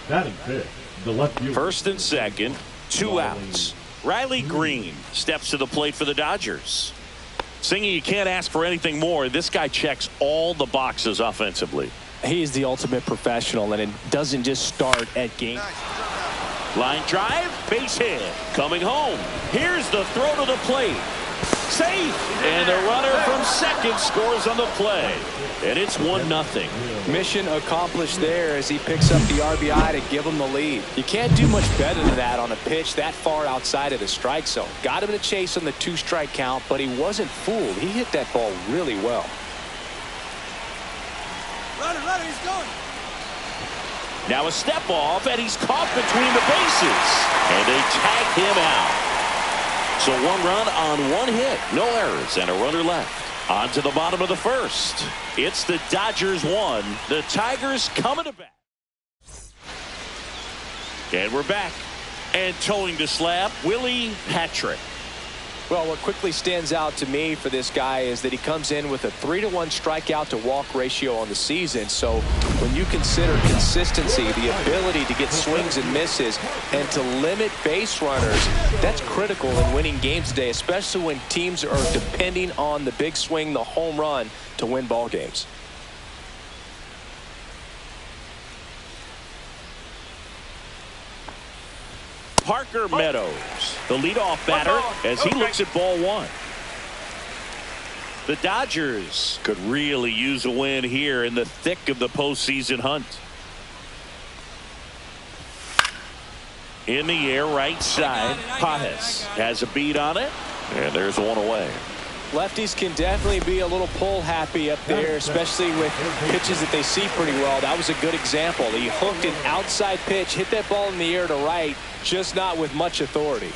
Batting fifth, the left fielder. First and second, 2 outs. Riley Green steps to the plate for the Dodgers. Singing, you can't ask for anything more. This guy checks all the boxes offensively. He is the ultimate professional, and it doesn't just start at game. Line drive, base hit. Coming home. Here's the throw to the plate. Safe. And the runner from second scores on the play. And it's 1-0. Mission accomplished there as he picks up the RBI to give him the lead. You can't do much better than that on a pitch that far outside of the strike zone. Got him to chase on the 2-strike count, but he wasn't fooled. He hit that ball really well. Runner, he's going. Now a step off, and he's caught between the bases. And they tag him out. So 1 run on 1 hit. No errors and a runner left. On to the bottom of the first. It's the Dodgers 1. The Tigers coming to bat. And we're back. And towing the slab, Willie Patrick. Well, what quickly stands out to me for this guy is that he comes in with a 3-to-1 strikeout to walk ratio on the season. So when you consider consistency, the ability to get swings and misses, and to limit base runners, that's critical in winning games today, especially when teams are depending on the big swing, the home run, to win ball games. Parker Meadows, the leadoff batter, as he looks at ball 1. The Dodgers could really use a win here in the thick of the postseason hunt. In the air, right side, Pajes has a beat on it, and there's 1 away. Lefties can definitely be a little pull happy up there, especially with pitches that they see pretty well. That was a good example. He hooked an outside pitch, hit that ball in the air to right, just not with much authority.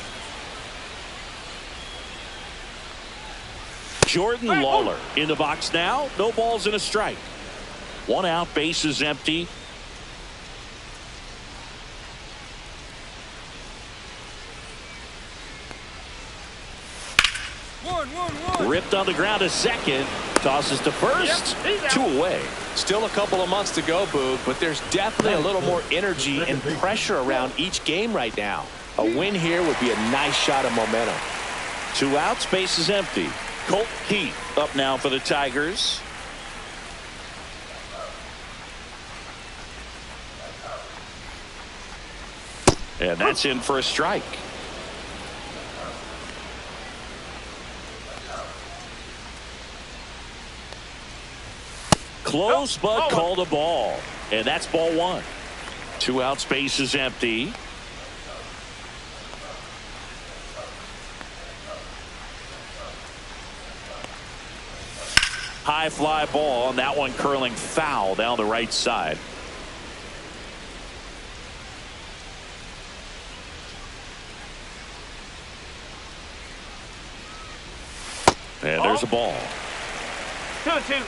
Jordan Lawler in the box now. No balls and a strike. 1 out, base is empty. Ripped on the ground to second. Tosses to first. 2 away. Still a couple of months to go, Boog, but there's definitely a little more energy and pressure around each game right now. A win here would be a nice shot of momentum. 2 outs, base is empty. Colt Keith up now for the Tigers. And that's in for a strike. Close, but called a ball. And that's ball 1. 2 outs, base is empty. High fly ball, and that one curling foul down the right side. And there's a ball. 2-2.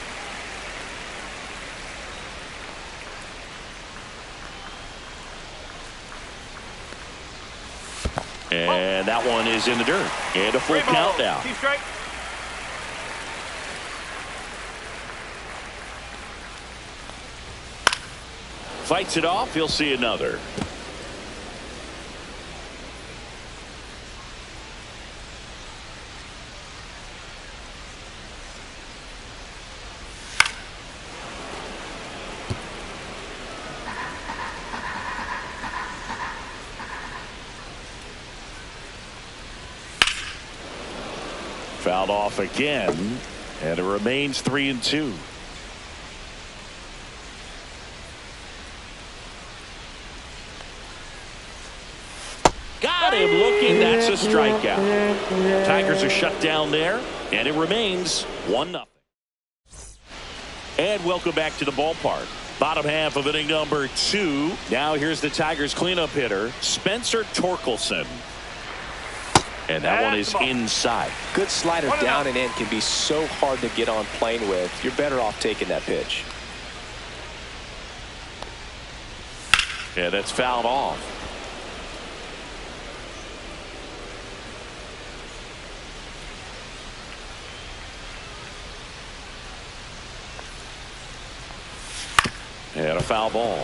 And that one is in the dirt. And a full count now. 2 strikes. Fights it off. He'll see another. Fouled off again, and it remains 3-2. Got him looking. That's a strikeout. Tigers are shut down there, and it remains 1-0. And welcome back to the ballpark. Bottom half of inning number 2. Now here's the Tigers cleanup hitter, Spencer Torkelson. And that one is inside. Good slider down and in can be so hard to get on plane with. You're better off taking that pitch. Yeah, that's fouled off. And a foul ball.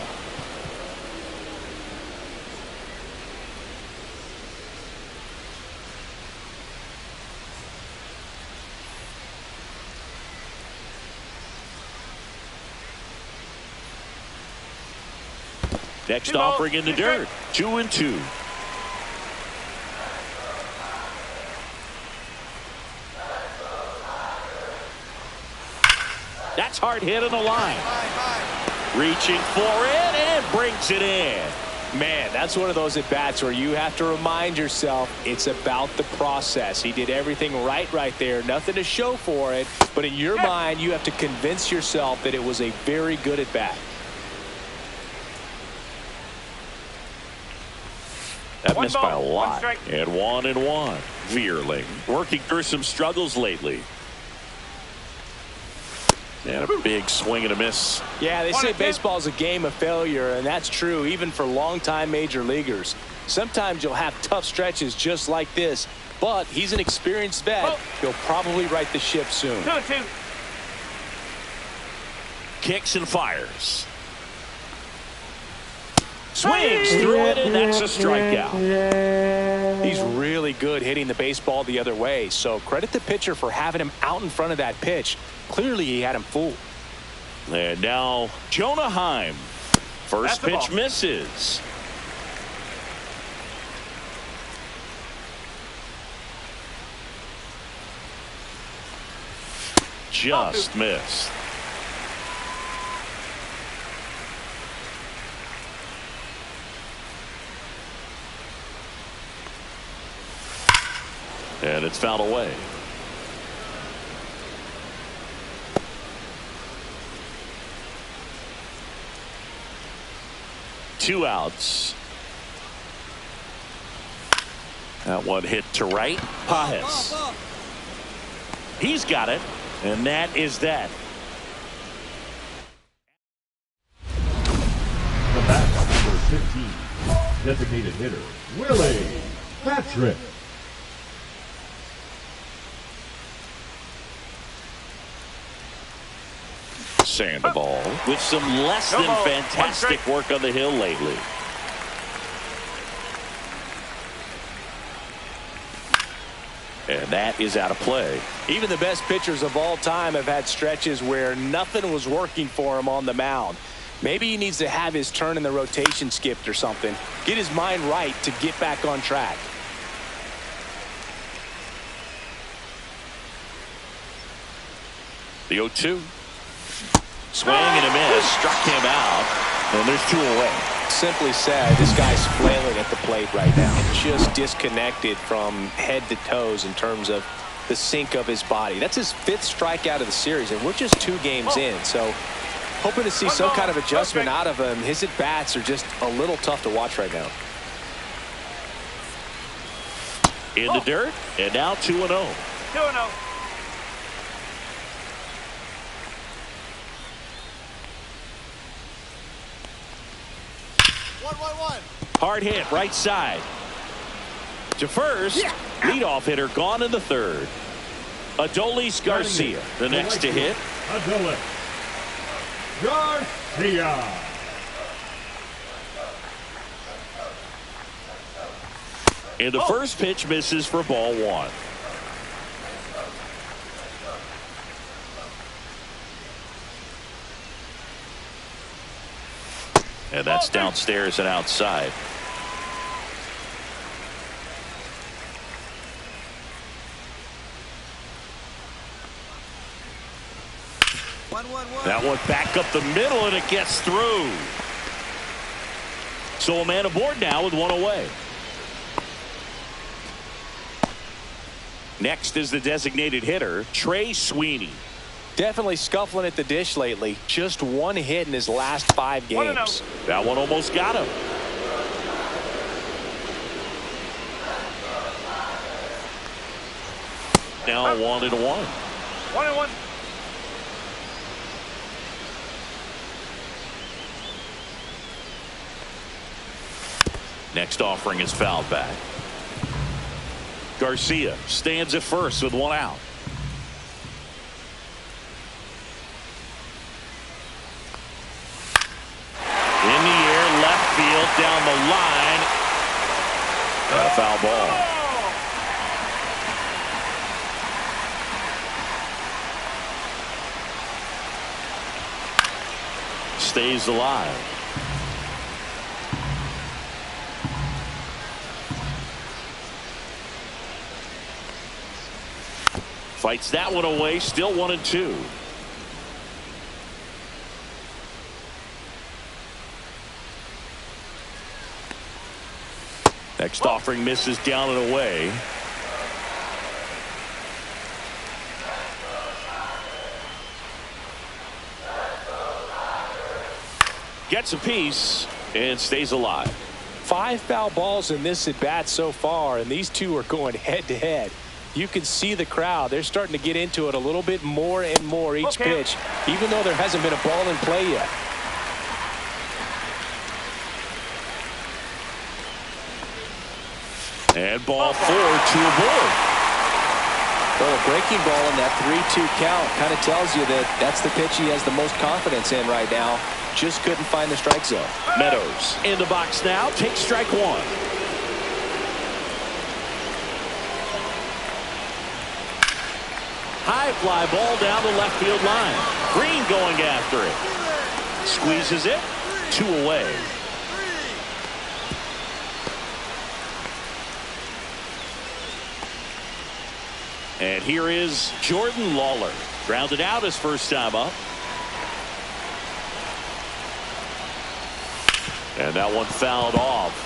Next 2 ball, offering in the 2 dirt. strike. 2-2. That's hard hit on the line. Reaching for it and brings it in. Man, that's one of those at-bats where you have to remind yourself it's about the process. He did everything right there. Nothing to show for it. But in your mind, you have to convince yourself that it was a very good at-bat. That 1 missed by a ball, 1 lot. strike. And 1-1. Veerling working through some struggles lately. And a big swing and a miss. Yeah, they 1 say and 2. baseball is a game of failure, and that's true even for longtime major leaguers. Sometimes you'll have tough stretches just like this, but he's an experienced vet. Oh. He'll probably right the ship soon. 2-2. Kicks and fires. Swings through it, and that's a strikeout. He's really good hitting the baseball the other way, so credit the pitcher for having him out in front of that pitch. Clearly, he had him fooled. And now Jonah Heim. First That's the pitch ball. misses. Just missed. And it's fouled away. Two outs. That one hit to right. Pajes. He's got it, and that is that. The bat, number 15. Designated hitter, Willie Patrick. Sandoval with some less No than ball. 1 fantastic strike. work on the hill lately. And that is out of play. Even the best pitchers of all time have had stretches where nothing was working for him on the mound. Maybe he needs to have his turn in the rotation skipped or something. Get his mind right to get back on track. The 0-2. Swing and a miss. Struck him out. And there's 2 away. Simply said, this guy's flailing at the plate right now. Just disconnected from head to toes in terms of the sync of his body. That's his 5th strikeout of the series, and we're just 2 games in. So hoping to see some kind of adjustment out of him. His at-bats are just a little tough to watch right now. In the dirt. And now 2-0. 2-0. Hard hit right side. To first. Leadoff hitter gone in the 3rd. Adolis Garcia, the next to hit. Adolis Garcia. And the first pitch misses for ball 1. And that's downstairs and outside. That one back up the middle, and it gets through. So a man aboard now with 1 away. Next is the designated hitter, Trey Sweeney. Definitely scuffling at the dish lately. Just 1 hit in his last 5 games. That one almost got him. Now 1-1. 1-1. Next offering is fouled back. Garcia stands at first with 1 out. In the air, left field, down the line. And a foul ball. Stays alive. Fights that one away. Still 1-2. Next offering misses down and away. Gets a piece and stays alive. 5 foul balls in this at bat so far, and these two are going head to head. You can see the crowd. They're starting to get into it a little bit more and more each pitch, even though there hasn't been a ball in play yet. And ball 4 to a board. Well, a breaking ball in that 3-2 count kind of tells you that that's the pitch he has the most confidence in right now. Just couldn't find the strike zone. Meadows in the box now. Takes strike 1. High fly ball down the left field line. Green going after it. Squeezes it. 2 away. And here is Jordan Lawler. Grounded out his first time up. And that one fouled off.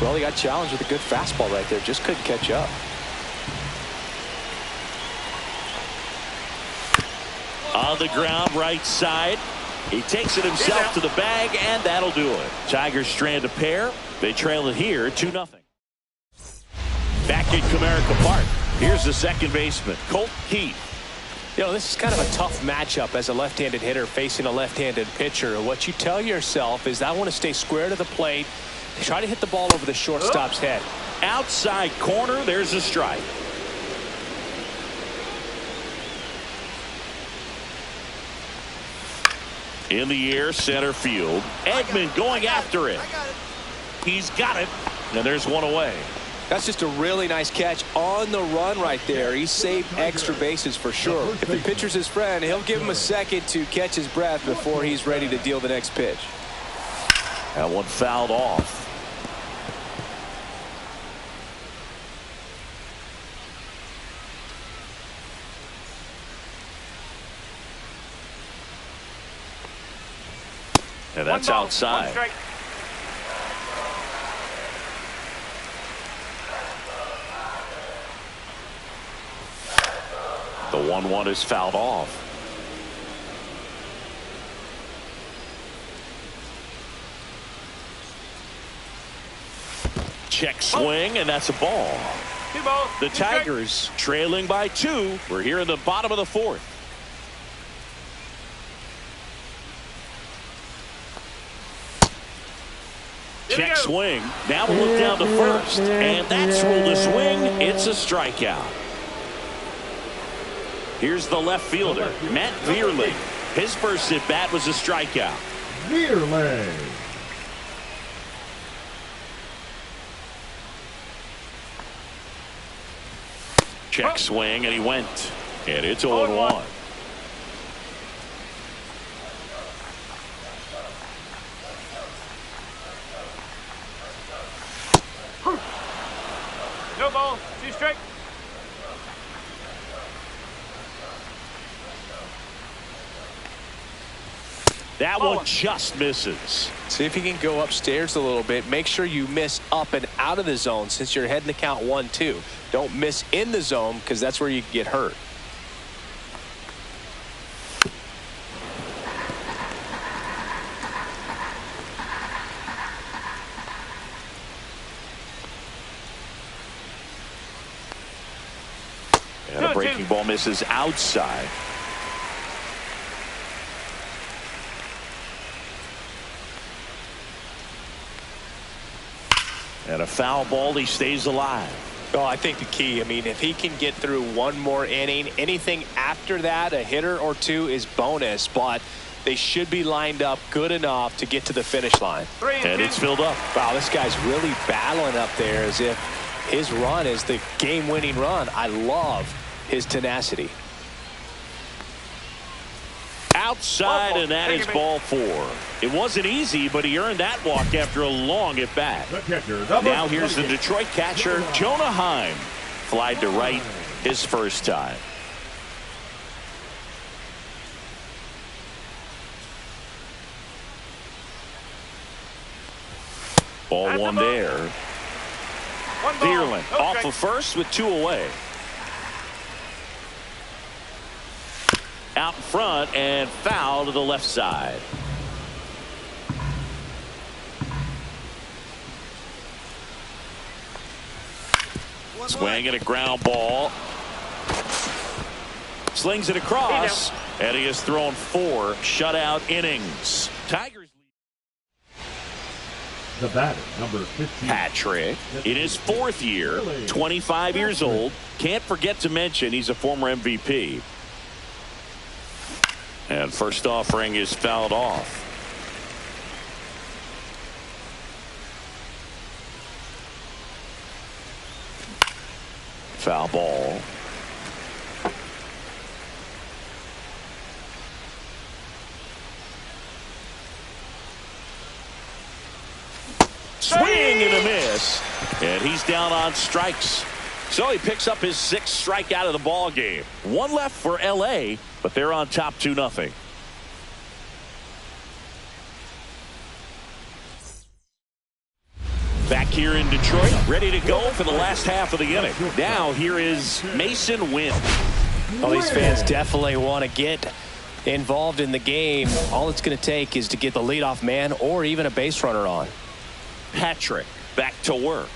Well, he got challenged with a good fastball right there. Just couldn't catch up. On the ground, right side. He takes it himself to the bag, and that'll do it. Tigers strand a pair. They trail it here 2-0. Back at Comerica Park. Here's the second baseman, Colt Keith. You know, this is kind of a tough matchup as a left-handed hitter facing a left-handed pitcher. What you tell yourself is I want to stay square to the plate. Try to hit the ball over the shortstop's head. Outside corner, there's a strike. In the air, center field. Edman going after it. He's got it. And there's one away. That's just a really nice catch on the run right there. He saved extra bases for sure. If the pitcher's his friend, he'll give him a second to catch his breath before he's ready to deal the next pitch. That one fouled off. And that's outside. The 1-1 is fouled off. Check swing, and that's a ball. The Tigers trailing by 2. We're here in the bottom of the 4th. Check swing. Now we'll look down to first. And that's ruled a swing. It's a strikeout. Here's the left fielder, Matt Vierling. His first at bat was a strikeout. Vierling. Check swing, and he went. And it's 0-1. No ball, 2 strike. That one just misses. See if you can go upstairs a little bit. Make sure you miss up and out of the zone since you're heading to count 1-2. Don't miss in the zone because that's where you get hurt. And a breaking ball misses outside. And a foul ball, he stays alive. Well, I think the key, I mean, if he can get through one more inning, anything after that, a hitter or 2 is bonus, but they should be lined up good enough to get to the finish line. And it's filled up. Wow, this guy's really battling up there as if his run is the game-winning run. I love his tenacity. outside, and that is ball 4. It wasn't easy, but he earned that walk after a long at bat. Now here's the Detroit catcher, Jonah Heim. Flied to right his first time. Ball 1 there. Deerlin off of first with 2 away. Out in front and foul to the left side. Swing and a ground ball. Slings it across, and he has thrown 4 shutout innings. Tigers. The batter, number 15. Patrick, in his 4th year, 25 years old. Can't forget to mention he's a former MVP. And first offering is fouled off. Foul ball. Swing and a miss, and he's down on strikes. So he picks up his 6th strikeout of the ball game. 1 left for LA, but they're on top 2-0. Back here in Detroit, ready to go for the last half of the inning. Now here is Mason Wynn. Oh, these fans definitely want to get involved in the game. All it's going to take is to get the leadoff man or even a base runner on. Patrick back to work.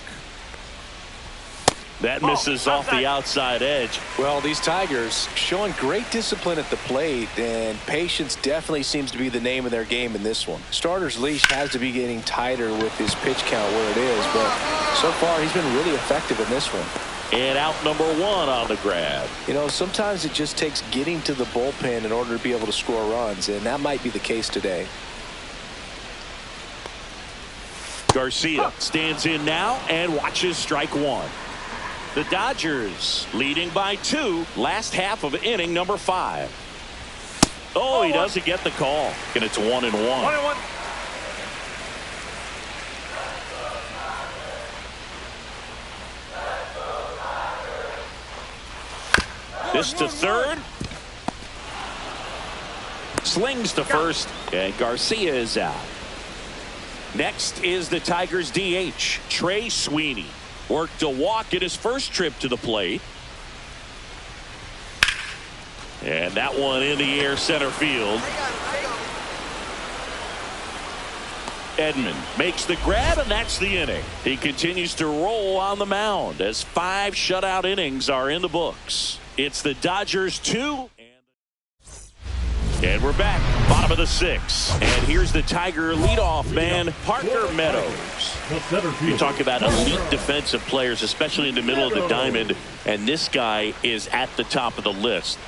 That misses off the outside edge. Well, these Tigers showing great discipline at the plate, and patience definitely seems to be the name of their game in this one. Starter's leash has to be getting tighter with his pitch count where it is, but so far he's been really effective in this one. And out number 1 on the grab. You know, sometimes it just takes getting to the bullpen in order to be able to score runs, and that might be the case today. Garcia stands in now and watches strike 1. The Dodgers leading by 2, last half of inning number 5. Oh, he doesn't get the call, and it's 1-1. 1-1. This to third. Slings to first, and Garcia is out. Next is the Tigers DH, Trey Sweeney. Worked a walk in his first trip to the plate. And that one in the air center field. Edman makes the grab, and that's the inning. He continues to roll on the mound as 5 shutout innings are in the books. It's the Dodgers 2. And we're back, bottom of the 6th. And here's the Tiger leadoff man, Parker Meadows. You talk about elite defensive players, especially in the middle of the diamond, and this guy is at the top of the list.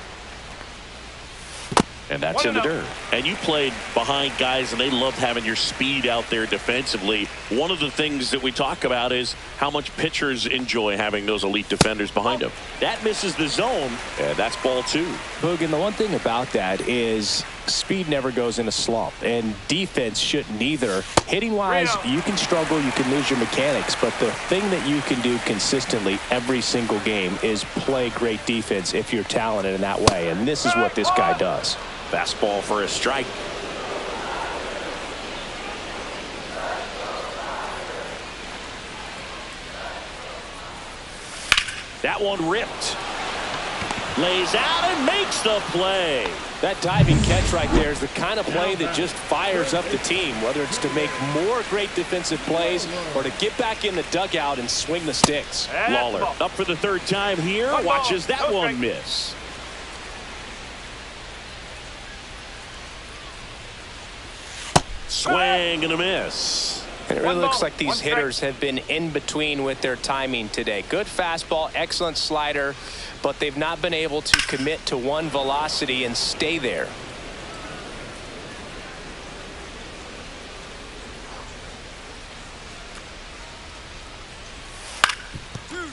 And that's in the dirt. And you played behind guys, and they loved having your speed out there defensively. One of the things that we talk about is how much pitchers enjoy having those elite defenders behind them. That misses the zone, and that's ball 2. Boog, and the one thing about that is speed never goes in a slump, and defense shouldn't either. Hitting-wise, you can struggle, you can lose your mechanics, but the thing that you can do consistently every single game is play great defense if you're talented in that way, and this is what this guy does. Fastball for a strike. That one ripped. Lays out and makes the play. That diving catch right there is the kind of play that just fires up the team, whether it's to make more great defensive plays or to get back in the dugout and swing the sticks. Lawler up for the 3rd time here. Watches that one miss. Swing and a miss. And it really looks like these hitters have been in between with their timing today. Good fastball, excellent slider, but they've not been able to commit to one velocity and stay there.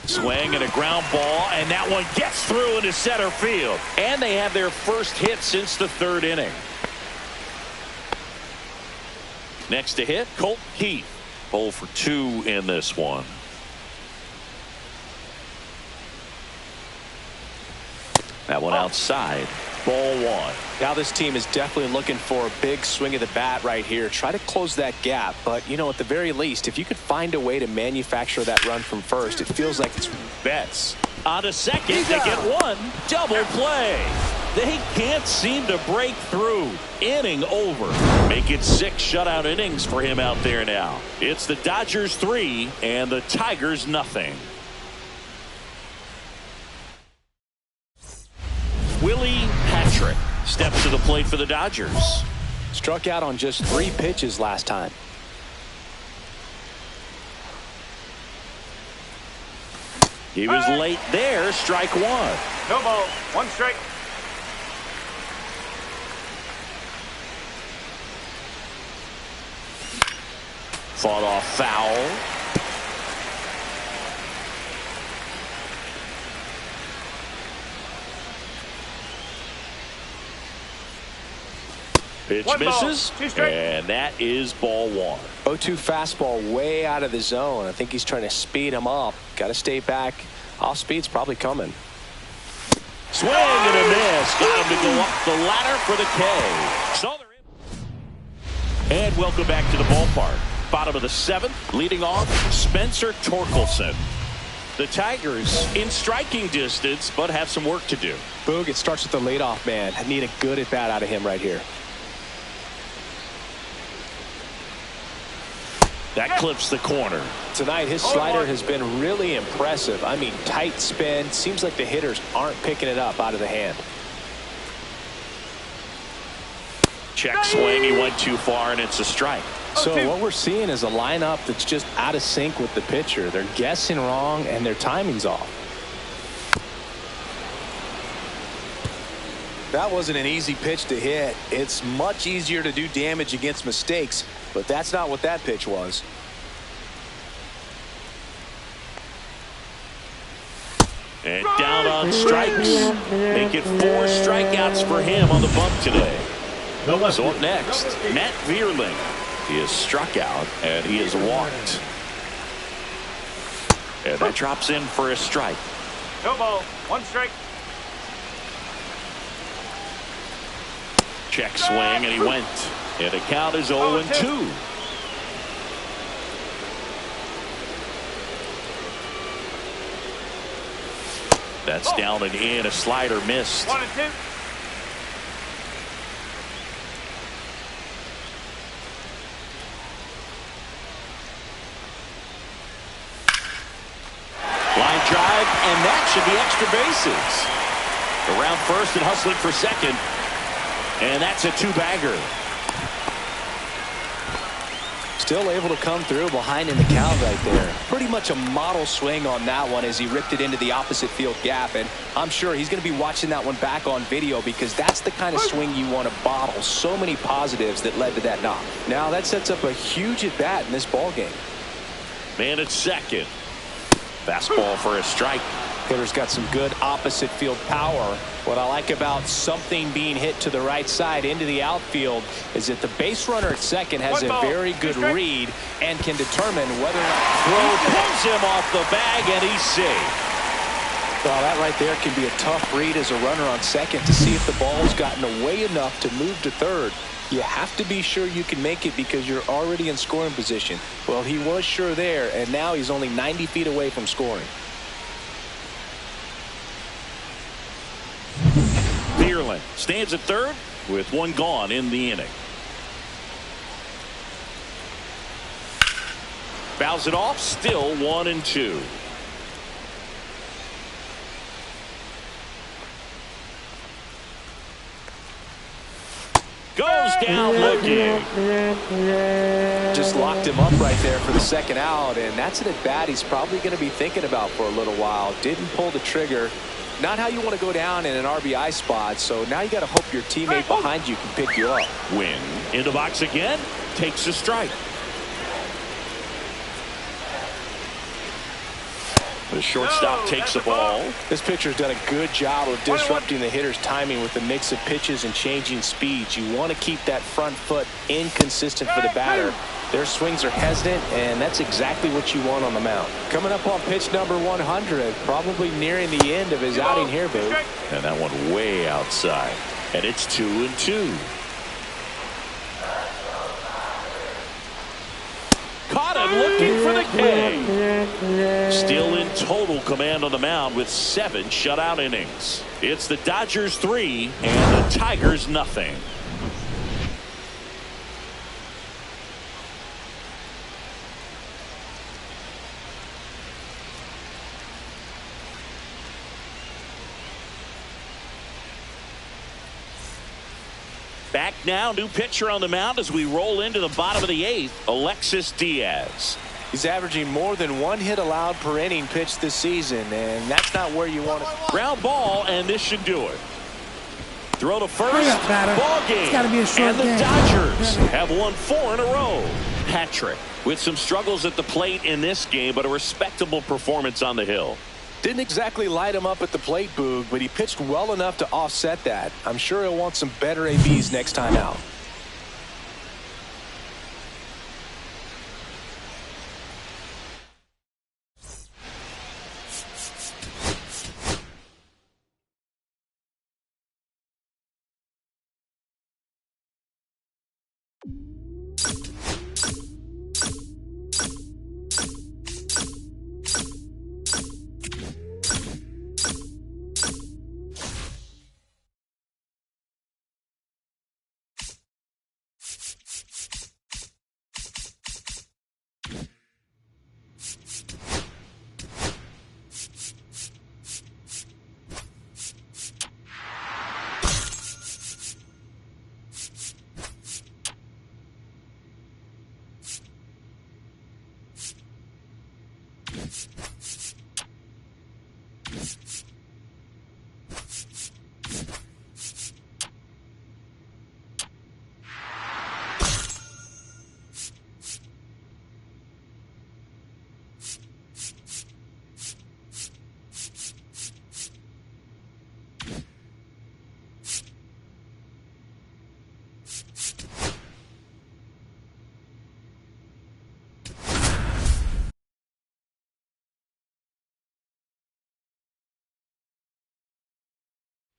Swing and a ground ball, and that one gets through into center field. And they have their first hit since the 3rd inning. Next to hit, Colt Keith. 0 for 2 in this one. That one outside. Ball 1. Now this team is definitely looking for a big swing of the bat right here. Try to close that gap. But, you know, at the very least, if you could find a way to manufacture that run from first, it feels like it's bets. On to second, they get one. Double play. They can't seem to break through. Inning over. Make it 6 shutout innings for him out there now. It's the Dodgers 3 and the Tigers nothing. Willie Patrick steps to the plate for the Dodgers. Struck out on just 3 pitches last time. He was late there. Strike 1. No ball. 1 strike. Fought off foul. Pitch misses, and that is ball 1. 0-2 fastball way out of the zone. I think he's trying to speed him up. Got to stay back. Off speed's probably coming. Swing and a miss. Got him to go up the ladder for the K. So they're in. And welcome back to the ballpark. Bottom of the 7th, leading off Spencer Torkelson. The Tigers in striking distance, but have some work to do. Boog, it starts with the leadoff man. I need a good at bat out of him right here. That clips the corner. Tonight, his slider has been really impressive. I mean, tight spin. Seems like the hitters aren't picking it up out of the hand. Check swing. He went too far, and it's a strike. So what we're seeing is a lineup that's just out of sync with the pitcher. They're guessing wrong, and their timing's off. That wasn't an easy pitch to hit. It's much easier to do damage against mistakes, but that's not what that pitch was. And down on strikes. Make it 4 strikeouts for him on the bump today. So up next, Matt Vierling. He is struck out, and he is walked. And that drops in for a strike. No ball. 1 strike. Check swing, and he went. And the count is 0-2. That's down and in. A slider missed. 1-2. Line drive, and that should be extra bases. Around first and hustling for second. And that's a 2-bagger. Still able to come through behind in the count right there. Pretty much a model swing on that one as he ripped it into the opposite field gap. And I'm sure he's going to be watching that one back on video because that's the kind of swing you want to bottle. So many positives that led to that knock. Now that sets up a huge at bat in this ball game. Man at second. Fastball for a strike. Hitter's got some good opposite field power. What I like about something being hit to the right side into the outfield is that the base runner at second has a very good read and can determine whether or not throw pulls him off the bag, and he's safe. Well, that right there can be a tough read as a runner on second to see if the ball's gotten away enough to move to third. You have to be sure you can make it because you're already in scoring position. Well, he was sure there, and now he's only 90 feet away from scoring. Vierling stands at third with 1 gone in the inning. Fouls it off, still 1-2. Goes down looking. Just locked him up right there for the second out, and that's an at bat he's probably going to be thinking about for a little while. Didn't pull the trigger. Not how you want to go down in an RBI spot, so now you got to hope your teammate behind you can pick you up. Win in the box again, takes a strike. The shortstop takes the ball. This pitcher's done a good job of disrupting the hitter's timing with the mix of pitches and changing speeds. You want to keep that front foot inconsistent for the batter. Their swings are hesitant, and that's exactly what you want on the mound. Coming up on pitch number 100, probably nearing the end of his outing here, Boo. And that one way outside. And it's 2-2. Caught him looking for the K. Still in total command on the mound with 7 shutout innings. It's the Dodgers 3 and the Tigers nothing. Back now, new pitcher on the mound as we roll into the bottom of the 8th, Alexis Diaz. He's averaging more than 1 hit allowed per inning pitched this season, and that's not where you want it. Ground ball, and this should do it. Throw to first, ball game. It's gotta be a short and the game. Dodgers have won 4 in a row. Patrick with some struggles at the plate in this game, but a respectable performance on the hill. Didn't exactly light him up at the plate, Boog, but he pitched well enough to offset that. I'm sure he'll want some better ABs next time out.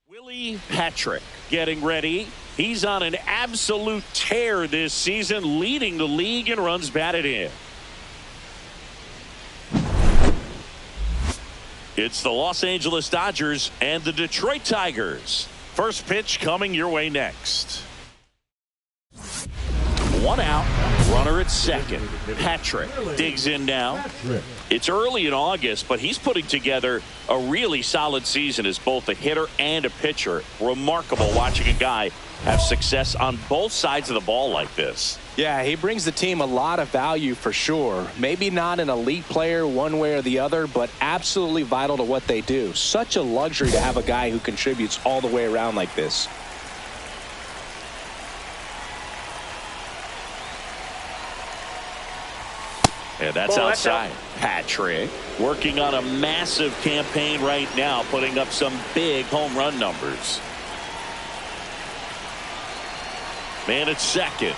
Willie Patrick getting ready. He's on an absolute tear this season, leading the league in runs batted in. It's the Los Angeles Dodgers and the Detroit Tigers. First pitch coming your way next. 1 out, runner at second. Patrick digs in now. It's early in August, but he's putting together a really solid season as both a hitter and a pitcher. Remarkable watching a guy have success on both sides of the ball like this. Yeah, he brings the team a lot of value for sure. Maybe not an elite player one way or the other, but absolutely vital to what they do. Such a luxury to have a guy who contributes all the way around like this. And that's outside. Patrick working on a massive campaign right now, putting up some big home run numbers. Man at second.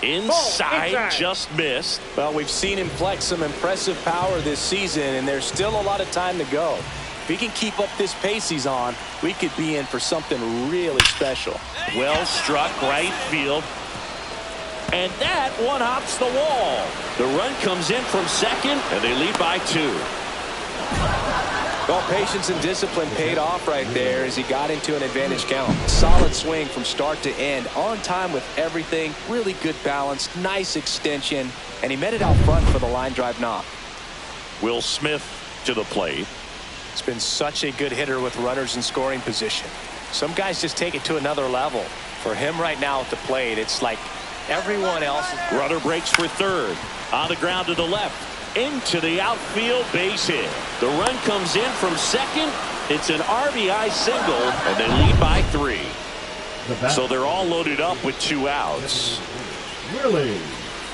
Inside, just missed. Well, we've seen him flex some impressive power this season, and there's still a lot of time to go. If he can keep up this pace he's on, we could be in for something really special. Well struck right field. And that one hops the wall. The run comes in from second, and they lead by 2. Well, patience and discipline paid off right there as he got into an advantage count. Solid swing from start to end, on time with everything, really good balance, nice extension, and he met it out front for the line drive knock. Will Smith to the plate. It's been such a good hitter with runners in scoring position. Some guys just take it to another level. For him right now at the plate, it's like everyone else. Runner breaks for third. On the ground to the left. Into the outfield, base hit. The run comes in from second. It's an RBI single, and they lead by 3. So they're all loaded up with 2 outs. Willie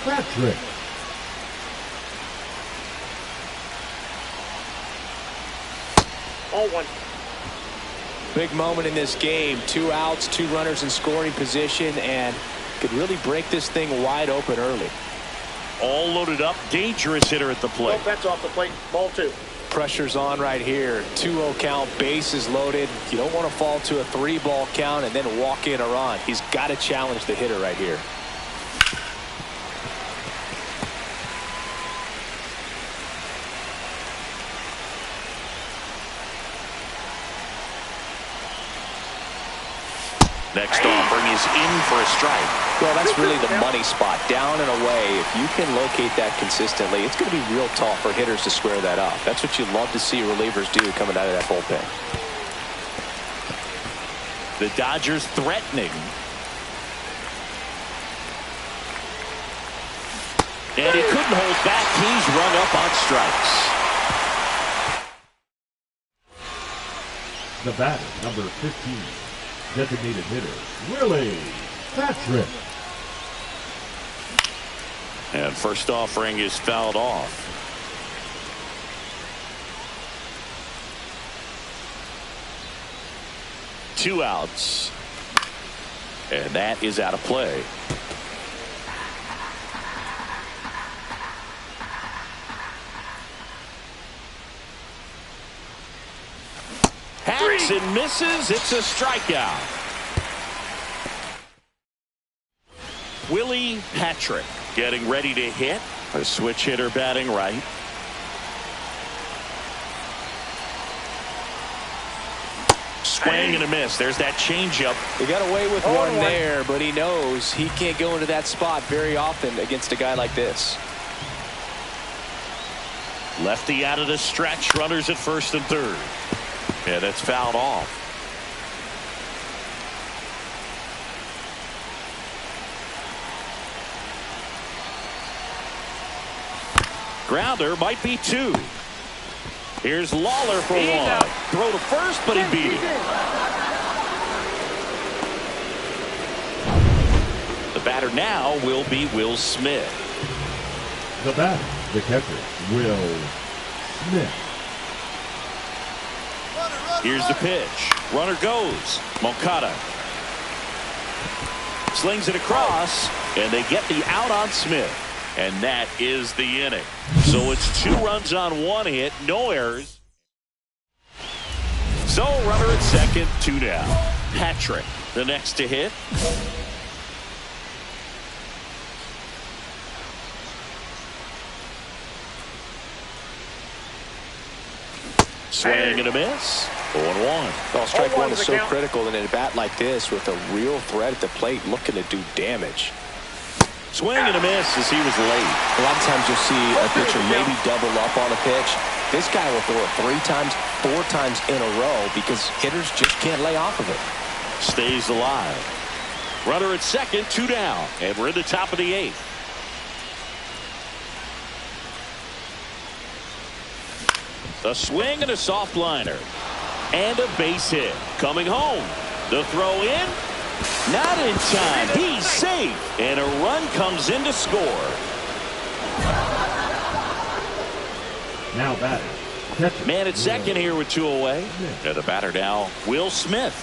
Patrick. 0-1. Big moment in this game. 2 outs, 2 runners in scoring position, and could really break this thing wide open early. All loaded up. Dangerous hitter at the plate. No bets off the plate. Ball 2. Pressure's on right here. 2-0 count, bases loaded. You don't want to fall to a 3-ball count and then walk in a run. He's got to challenge the hitter right here. Next offering is in for a strike. Well, that's really the money spot. Down and away. If you can locate that consistently, it's going to be real tough for hitters to square that up. That's what you love to see relievers do coming out of that bullpen. The Dodgers threatening. And he couldn't hold back. He's rung up on strikes. The batter, number 15. Designated hitter, Willie Patrick. And first offering is fouled off. Two outs. And that is out of play. Hacks and misses. It's a strikeout. Willie Patrick getting ready to hit. A switch hitter batting right. Swing and a miss. There's that changeup. He got away with one there, but he knows he can't go into that spot very often against a guy like this. Lefty out of the stretch. Runners at first and third. Yeah, that's fouled off. Grounder might be 2. Here's Lawler for 1. Throw to first, but he beat it. The batter now will be Will Smith. The batter, the catcher, Will Smith. Here's the pitch. Runner goes. Moncada slings it across, and they get the out on Smith. And that is the inning. So it's 2 runs on 1 hit, no errors. So runner at second, 2 down. Patrick, the next to hit. Swing and a miss. 0-1. Well, strike one is so critical in a bat like this with a real threat at the plate looking to do damage. Swing and a miss as he was late. A lot of times you'll see a pitcher maybe double up on a pitch. This guy will throw it 3 times, 4 times in a row because hitters just can't lay off of it. Stays alive. Runner at second, 2 down. And we're in the top of the 8th. A swing and a soft liner. And a base hit. Coming home. The throw in. Not in time. He's safe. And a run comes in to score. Now batting. Catcher, Man at second here with 2 away. And the batter now, Will Smith.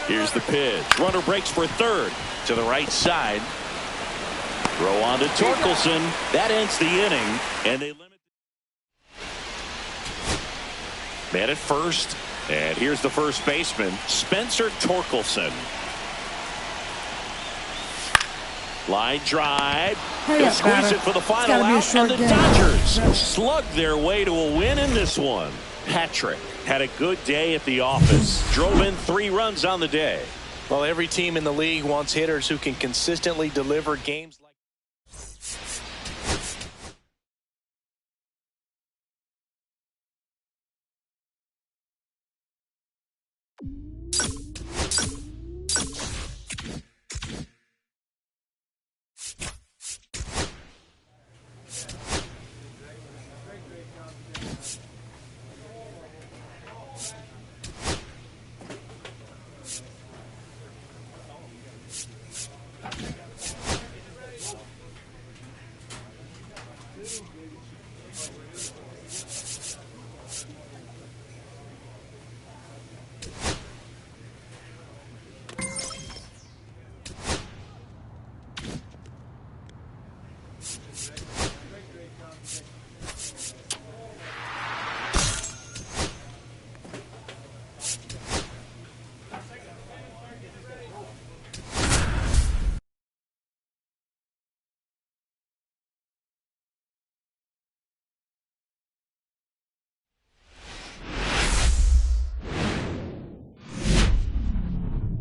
Here's the pitch. Runner breaks for third. To the right side. Throw on to Torkelson. That ends the inning. And they limit. Man at first. And here's the first baseman, Spencer Torkelson. Line drive. They'll squeeze it for the final out. And the Dodgers slug their way to a win in this one. Patrick had a good day at the office. Drove in 3 runs on the day. Well, every team in the league wants hitters who can consistently deliver games like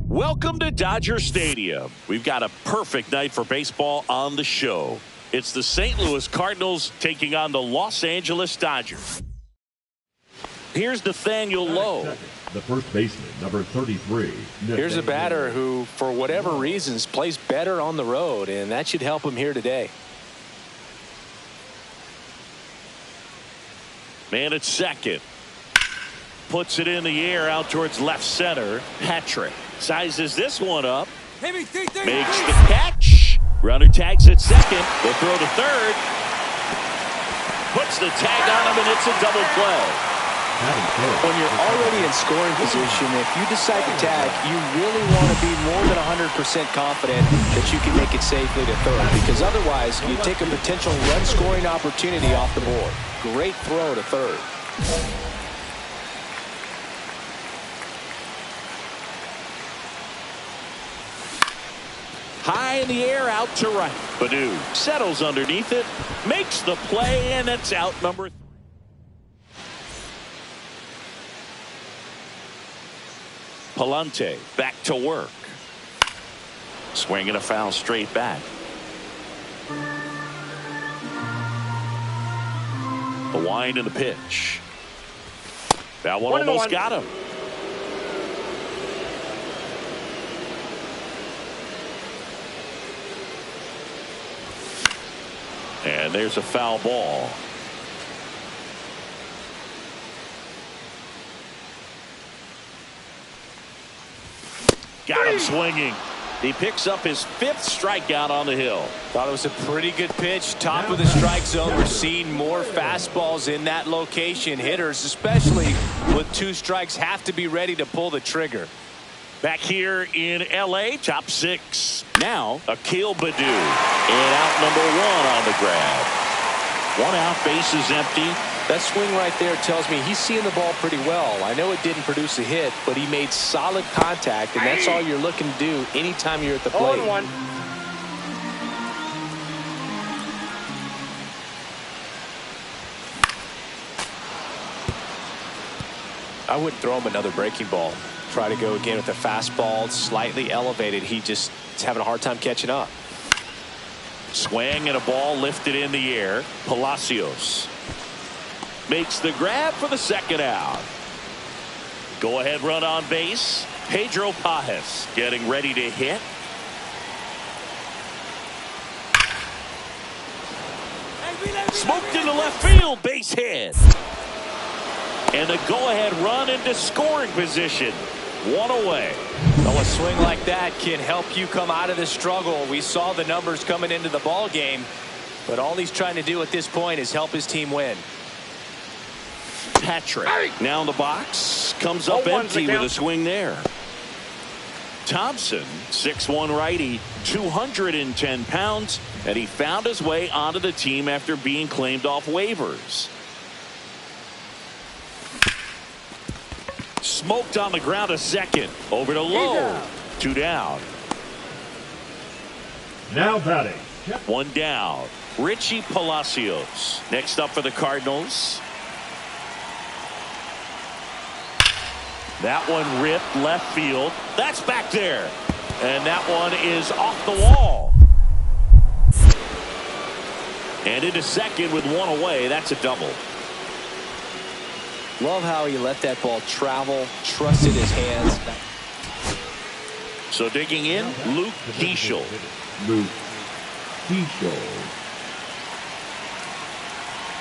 Welcome to Dodger Stadium. We've got a perfect night for baseball on the show. It's the St. Louis Cardinals taking on the Los Angeles Dodgers. Here's Nathaniel Lowe. The first baseman, number 33. Here's a batter who, for whatever reasons, plays better on the road, and that should help him here today. Man at second. Puts it in the air out towards left center. Patrick sizes this one up. Makes the catch. Runner tags at second. They'll throw to third. Puts the tag on him, and it's a double play. When you're already in scoring position, if you decide to tag, you really want to be more than 100% confident that you can make it safely to third, because otherwise you take a potential run-scoring opportunity off the board. Great throw to third. High in the air, out to right. Badu settles underneath it, makes the play, and it's out number 3. Palante back to work. Swinging a foul straight back. The wind and the pitch. That one almost got him. And there's a foul ball. Got him swinging. He picks up his 5th strikeout on the hill. Thought it was a pretty good pitch. Top of the strike zone. We're seeing more fastballs in that location. Hitters, especially with 2 strikes, have to be ready to pull the trigger. Back here in L.A., top 6. Now, Akil Badu. And out number 1 on the grab. 1 out, base is empty. That swing right there tells me he's seeing the ball pretty well. I know it didn't produce a hit, but he made solid contact, and that's all you're looking to do anytime you're at the plate. 0-1. I wouldn't throw him another breaking ball. Try to go again with the fastball, slightly elevated. He just is having a hard time catching up. Swing and a ball lifted in the air. Palacios makes the grab for the 2nd out. Go ahead run on base. Pedro Pajes getting ready to hit. Smoked into left field, base hit. And the go ahead run into scoring position. 1 away. Well, a swing like that can help you come out of the struggle. We saw the numbers coming into the ball game, but all he's trying to do at this point is help his team win. Patrick now in the box, comes up empty with a swing there. Thompson, 6'1" righty, 210 pounds, and he found his way onto the team after being claimed off waivers. Smoked on the ground to second. Over to Lowe. 2 down. Now batting. 1 down. Richie Palacios. Next up for the Cardinals. That one ripped left field. That's back there. And that one is off the wall. And into second with 1 away. That's a double. Love how he let that ball travel, trusted his hands. So digging in, Luke Keeschel. Luke Keeschel.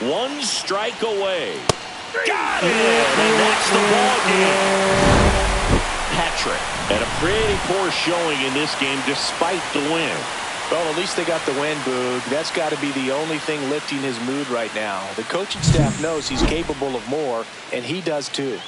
1 strike away. Got it! And that's the ball game. Patrick. And a pretty poor showing in this game despite the win. Well, at least they got the win, Boog. That's got to be the only thing lifting his mood right now. The coaching staff knows he's capable of more, and he does too.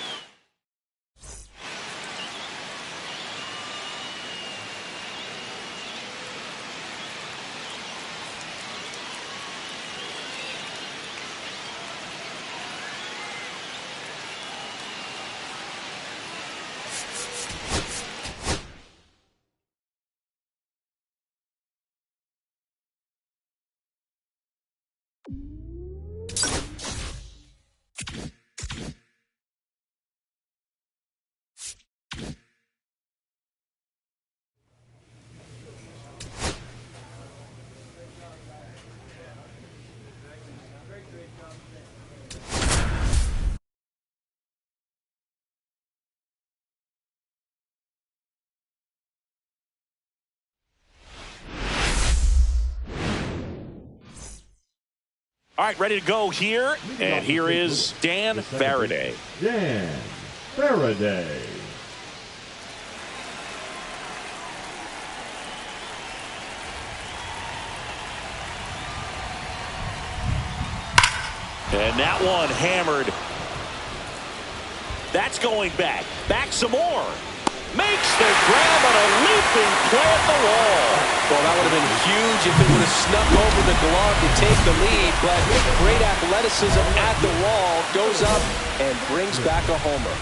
All right, ready to go here. And here is Dan Faraday. Dan Faraday. And that one hammered. That's going back. Back some more. Makes the grab on a leaping play at the wall. Well, that would have been huge if it would have snuck over the glove to take the lead, but great athleticism at the wall, goes up and brings back a homer.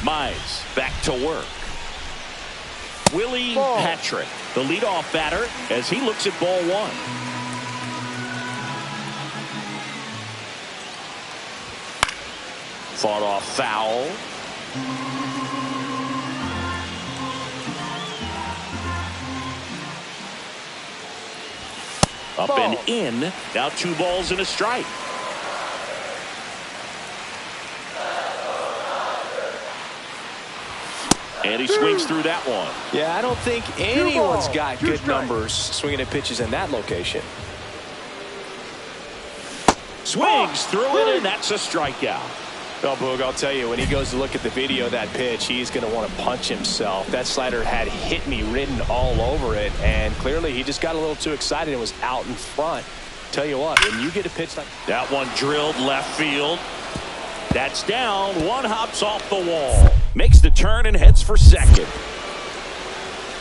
Mize back to work. Willie Patrick, the leadoff batter, as he looks at ball one. Fought off foul. Up and in. Now 2 balls and a strike. And he swings through that one. Yeah, I don't think anyone's got good numbers swinging at pitches in that location. Swings through it, and that's a strikeout. Well, Boog, I'll tell you, when he goes to look at the video of that pitch, he's going to want to punch himself. That slider had hit me written all over it, and clearly he just got a little too excited and was out in front. Tell you what, when you get a pitch like that, one drilled left field. That's down. One hops off the wall. Makes the turn and heads for second.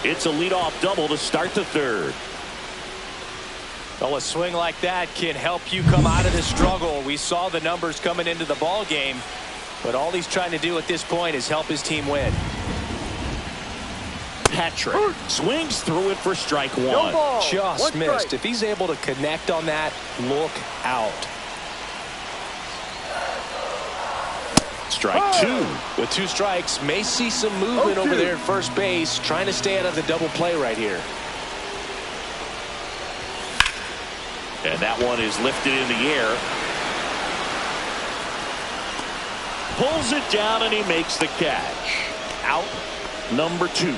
It's a leadoff double to start the third. Well, a swing like that can help you come out of the struggle. We saw the numbers coming into the ball game, but all he's trying to do at this point is help his team win. Patrick swings through it for strike one. Just missed. If he's able to connect on that, look out. Strike two. With 2 strikes, may see some movement over there at first base, trying to stay out of the double play right here. And that one is lifted in the air. Pulls it down and he makes the catch. Out number 2.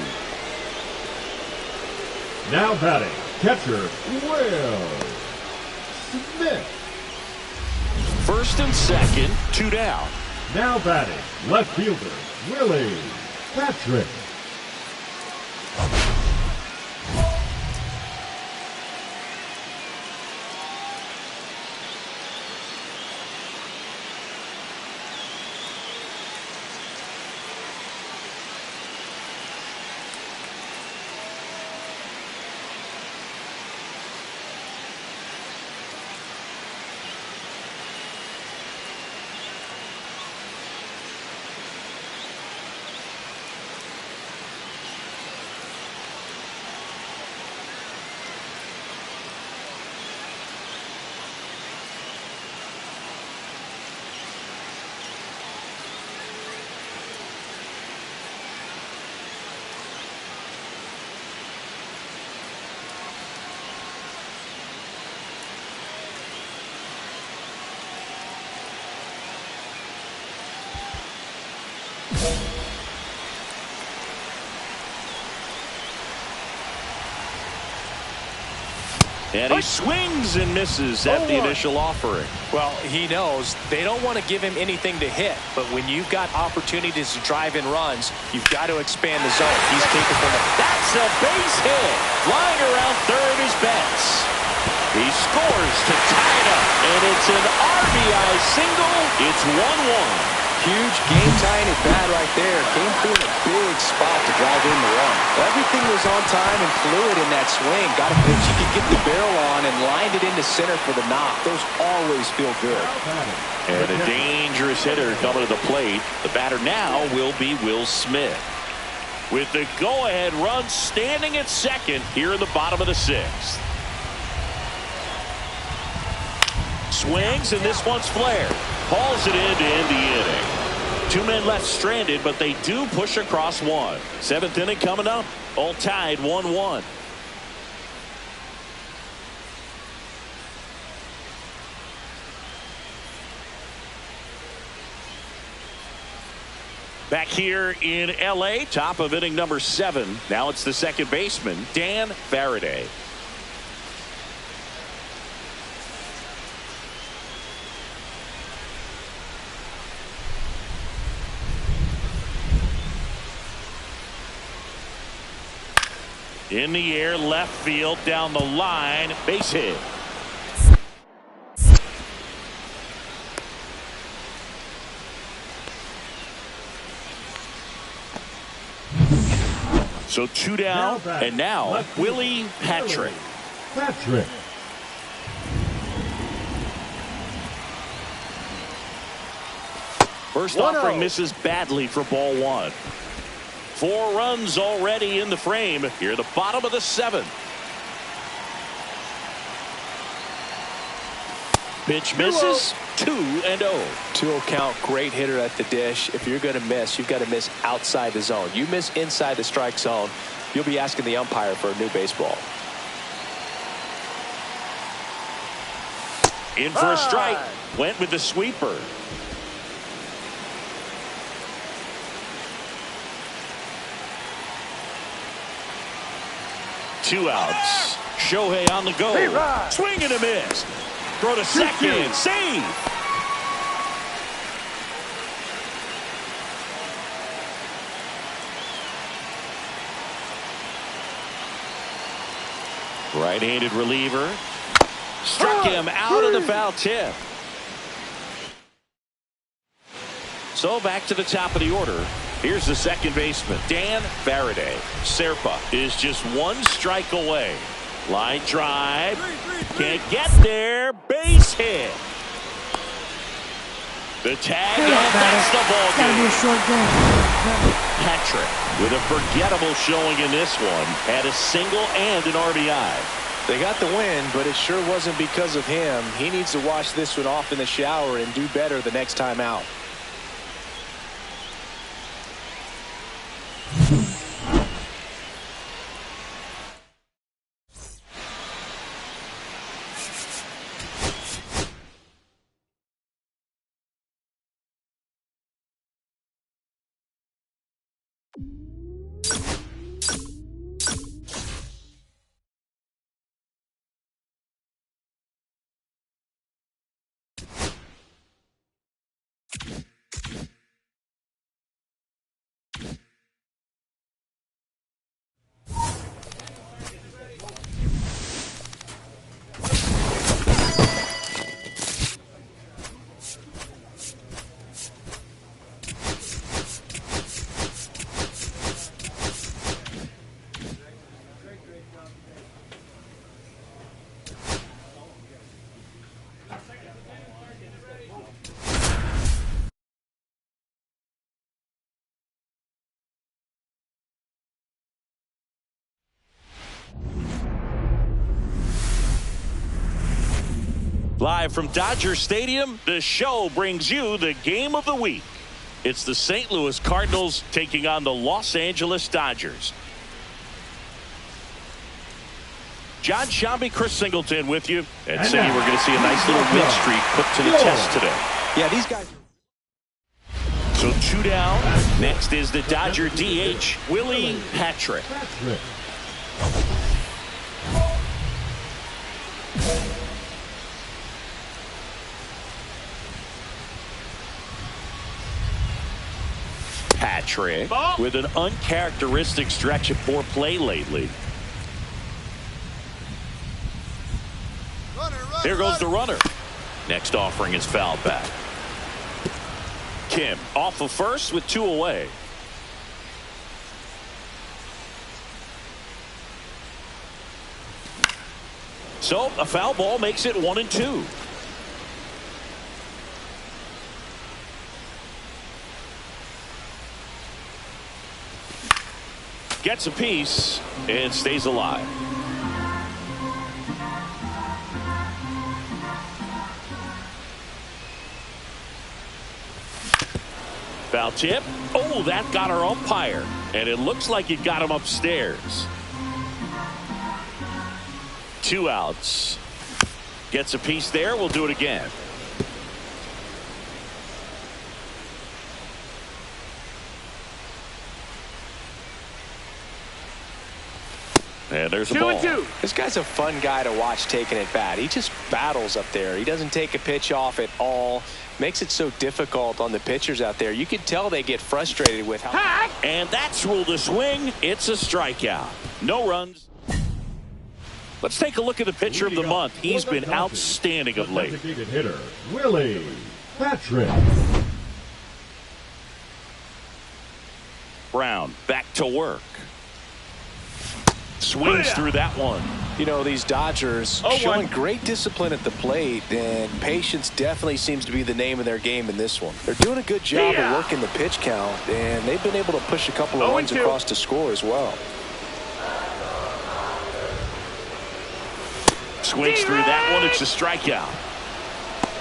Now batting, catcher Will Smith. First and second, 2 down. Now batting, left fielder Willie Patrick. And he swings and misses at the initial offering. Well, he knows they don't want to give him anything to hit, but when you've got opportunities to drive in runs, you've got to expand the zone. He's capable of it. That's a base hit. Flying around third is Betts. He scores to tie it up, and it's an RBI single. It's 1-1. Huge game-tying at bat right there. Came through in a big spot to drive in the run. Everything was on time and fluid in that swing. Got a pitch you could get the barrel on and lined it into center for the knock. Those always feel good. And a dangerous hitter coming to the plate. The batter now will be Will Smith. With the go-ahead run standing at second here in the bottom of the 6th. Swings, and this one's flared. Hauls it in to end the inning. 2 men left stranded, but they do push across one. 7th inning coming up. All tied 1-1. Back here in L.A., top of inning number 7. Now it's the second baseman, Dan Faraday. In the air, left field, down the line, base hit. So 2 down, and now Willie Patrick. First offering misses badly for ball 1. 4 runs already in the frame. Here, the bottom of the 7th. Pitch misses. 2-0. 2-0 count. Great hitter at the dish. If you're going to miss, you've got to miss outside the zone. You miss inside the strike zone, you'll be asking the umpire for a new baseball. In for a strike. Went with the sweeper. Two outs. Shohei on the go. Swing and a miss. Throw to second. Save. Right-handed reliever. Struck him out of the foul tip. So back to the top of the order. Here's the second baseman, Dan Faraday. Serpa is just 1 strike away. Line drive. Can't get there. Base hit. The tag, and that's the ball game. Patrick with a forgettable showing in this one. Had a single and an RBI. They got the win, but it sure wasn't because of him. He needs to wash this one off in the shower and do better the next time out. Live from Dodger Stadium, the show brings you the game of the week. It's the St. Louis Cardinals taking on the Los Angeles Dodgers. John Shambi, Chris Singleton with you. And saying we're going to see a nice little win streak put to the test today. Yeah, these guys. So 2 down. Next is the Dodger DH, Willie Patrick. Patrick with an uncharacteristic stretch of poor play lately. There goes the runner. Next offering is fouled back. Kim off of first with 2 away. So a foul ball makes it 1-2. Gets a piece and stays alive. Foul tip. Oh, that got our umpire. And it looks like it got him upstairs. 2 outs. Gets a piece there. We'll do it again. And there's a ball. 2-2. This guy's a fun guy to watch taking at bat. He just battles up there. He doesn't take a pitch off at all. Makes it so difficult on the pitchers out there. You can tell they get frustrated with how. And that's ruled a swing. It's a strikeout. No runs. Let's take a look at the pitcher of the month. He's been outstanding of late. Designated hitter, Willie Patrick. Brown back to work. Swings through that one. You know, these Dodgers showing great discipline at the plate, and patience definitely seems to be the name of their game in this one. They're doing a good job of working the pitch count, and they've been able to push a couple of runs across to score as well. Swings through that one. It's a strikeout.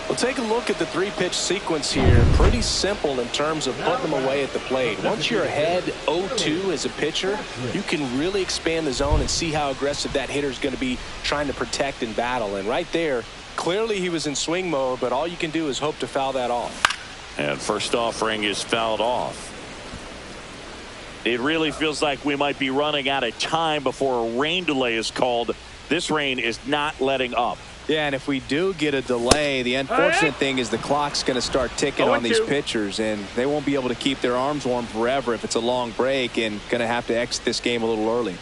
Well, take a look at the three-pitch sequence here. Pretty simple in terms of putting them away at the plate. Once you're ahead 0-2 as a pitcher, you can really expand the zone and see how aggressive that hitter is going to be trying to protect and battle. And right there, clearly he was in swing mode, but all you can do is hope to foul that off. And first offering is fouled off. It really feels like we might be running out of time before a rain delay is called. This rain is not letting up. Yeah, and if we do get a delay, the unfortunate thing is the clock's going to start ticking on these pitchers, and they won't be able to keep their arms warm forever if it's a long break, and going to have to exit this game a little early.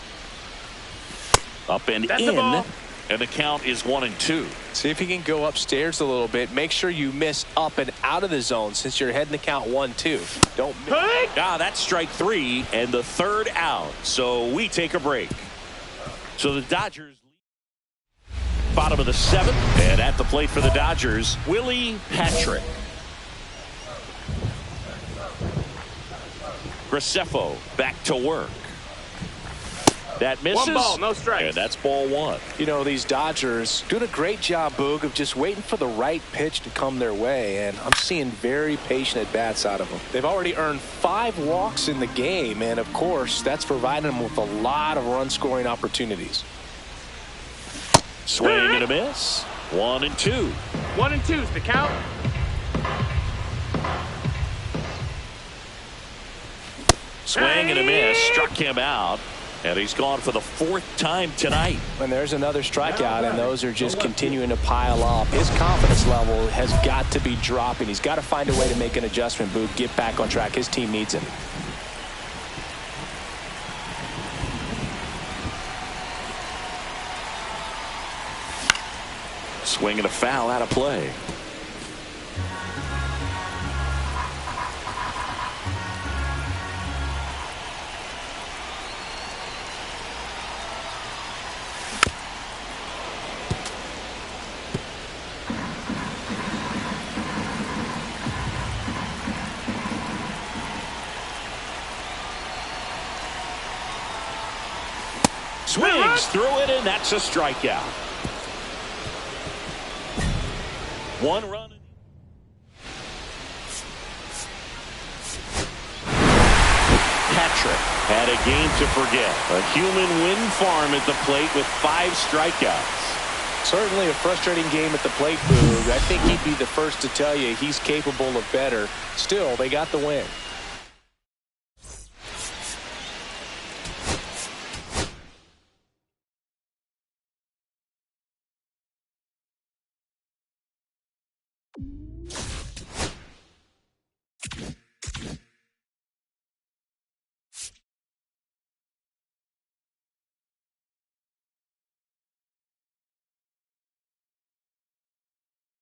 Up and in, and the count is 1-2. See if you can go upstairs a little bit. Make sure you miss up and out of the zone since you're heading the count 1-2. Don't miss. That's strike 3 and the third out. So we take a break. So the Dodgers bottom of the 7th, and at the plate for the Dodgers, Willie Patrick. Graceffo back to work. That misses. 1 ball, no strikes. And that's ball 1. You know, these Dodgers doing a great job, Boog, of just waiting for the right pitch to come their way, and I'm seeing very patient at-bats out of them. They've already earned 5 walks in the game, and of course, that's providing them with a lot of run-scoring opportunities. Swing and a miss. 1-2. 1-2's the count. Swing and a miss. Struck him out. And he's gone for the 4th time tonight. And there's another strikeout, and those are just continuing to pile up. His confidence level has got to be dropping. He's got to find a way to make an adjustment, Boog, get back on track. His team needs him. Swing and a foul out of play. Swings through it, and that's a strikeout. 1 run. Patrick had a game to forget. A human wind farm at the plate with 5 strikeouts. Certainly a frustrating game at the plate, Boog. I think he'd be the first to tell you he's capable of better. Still, they got the win.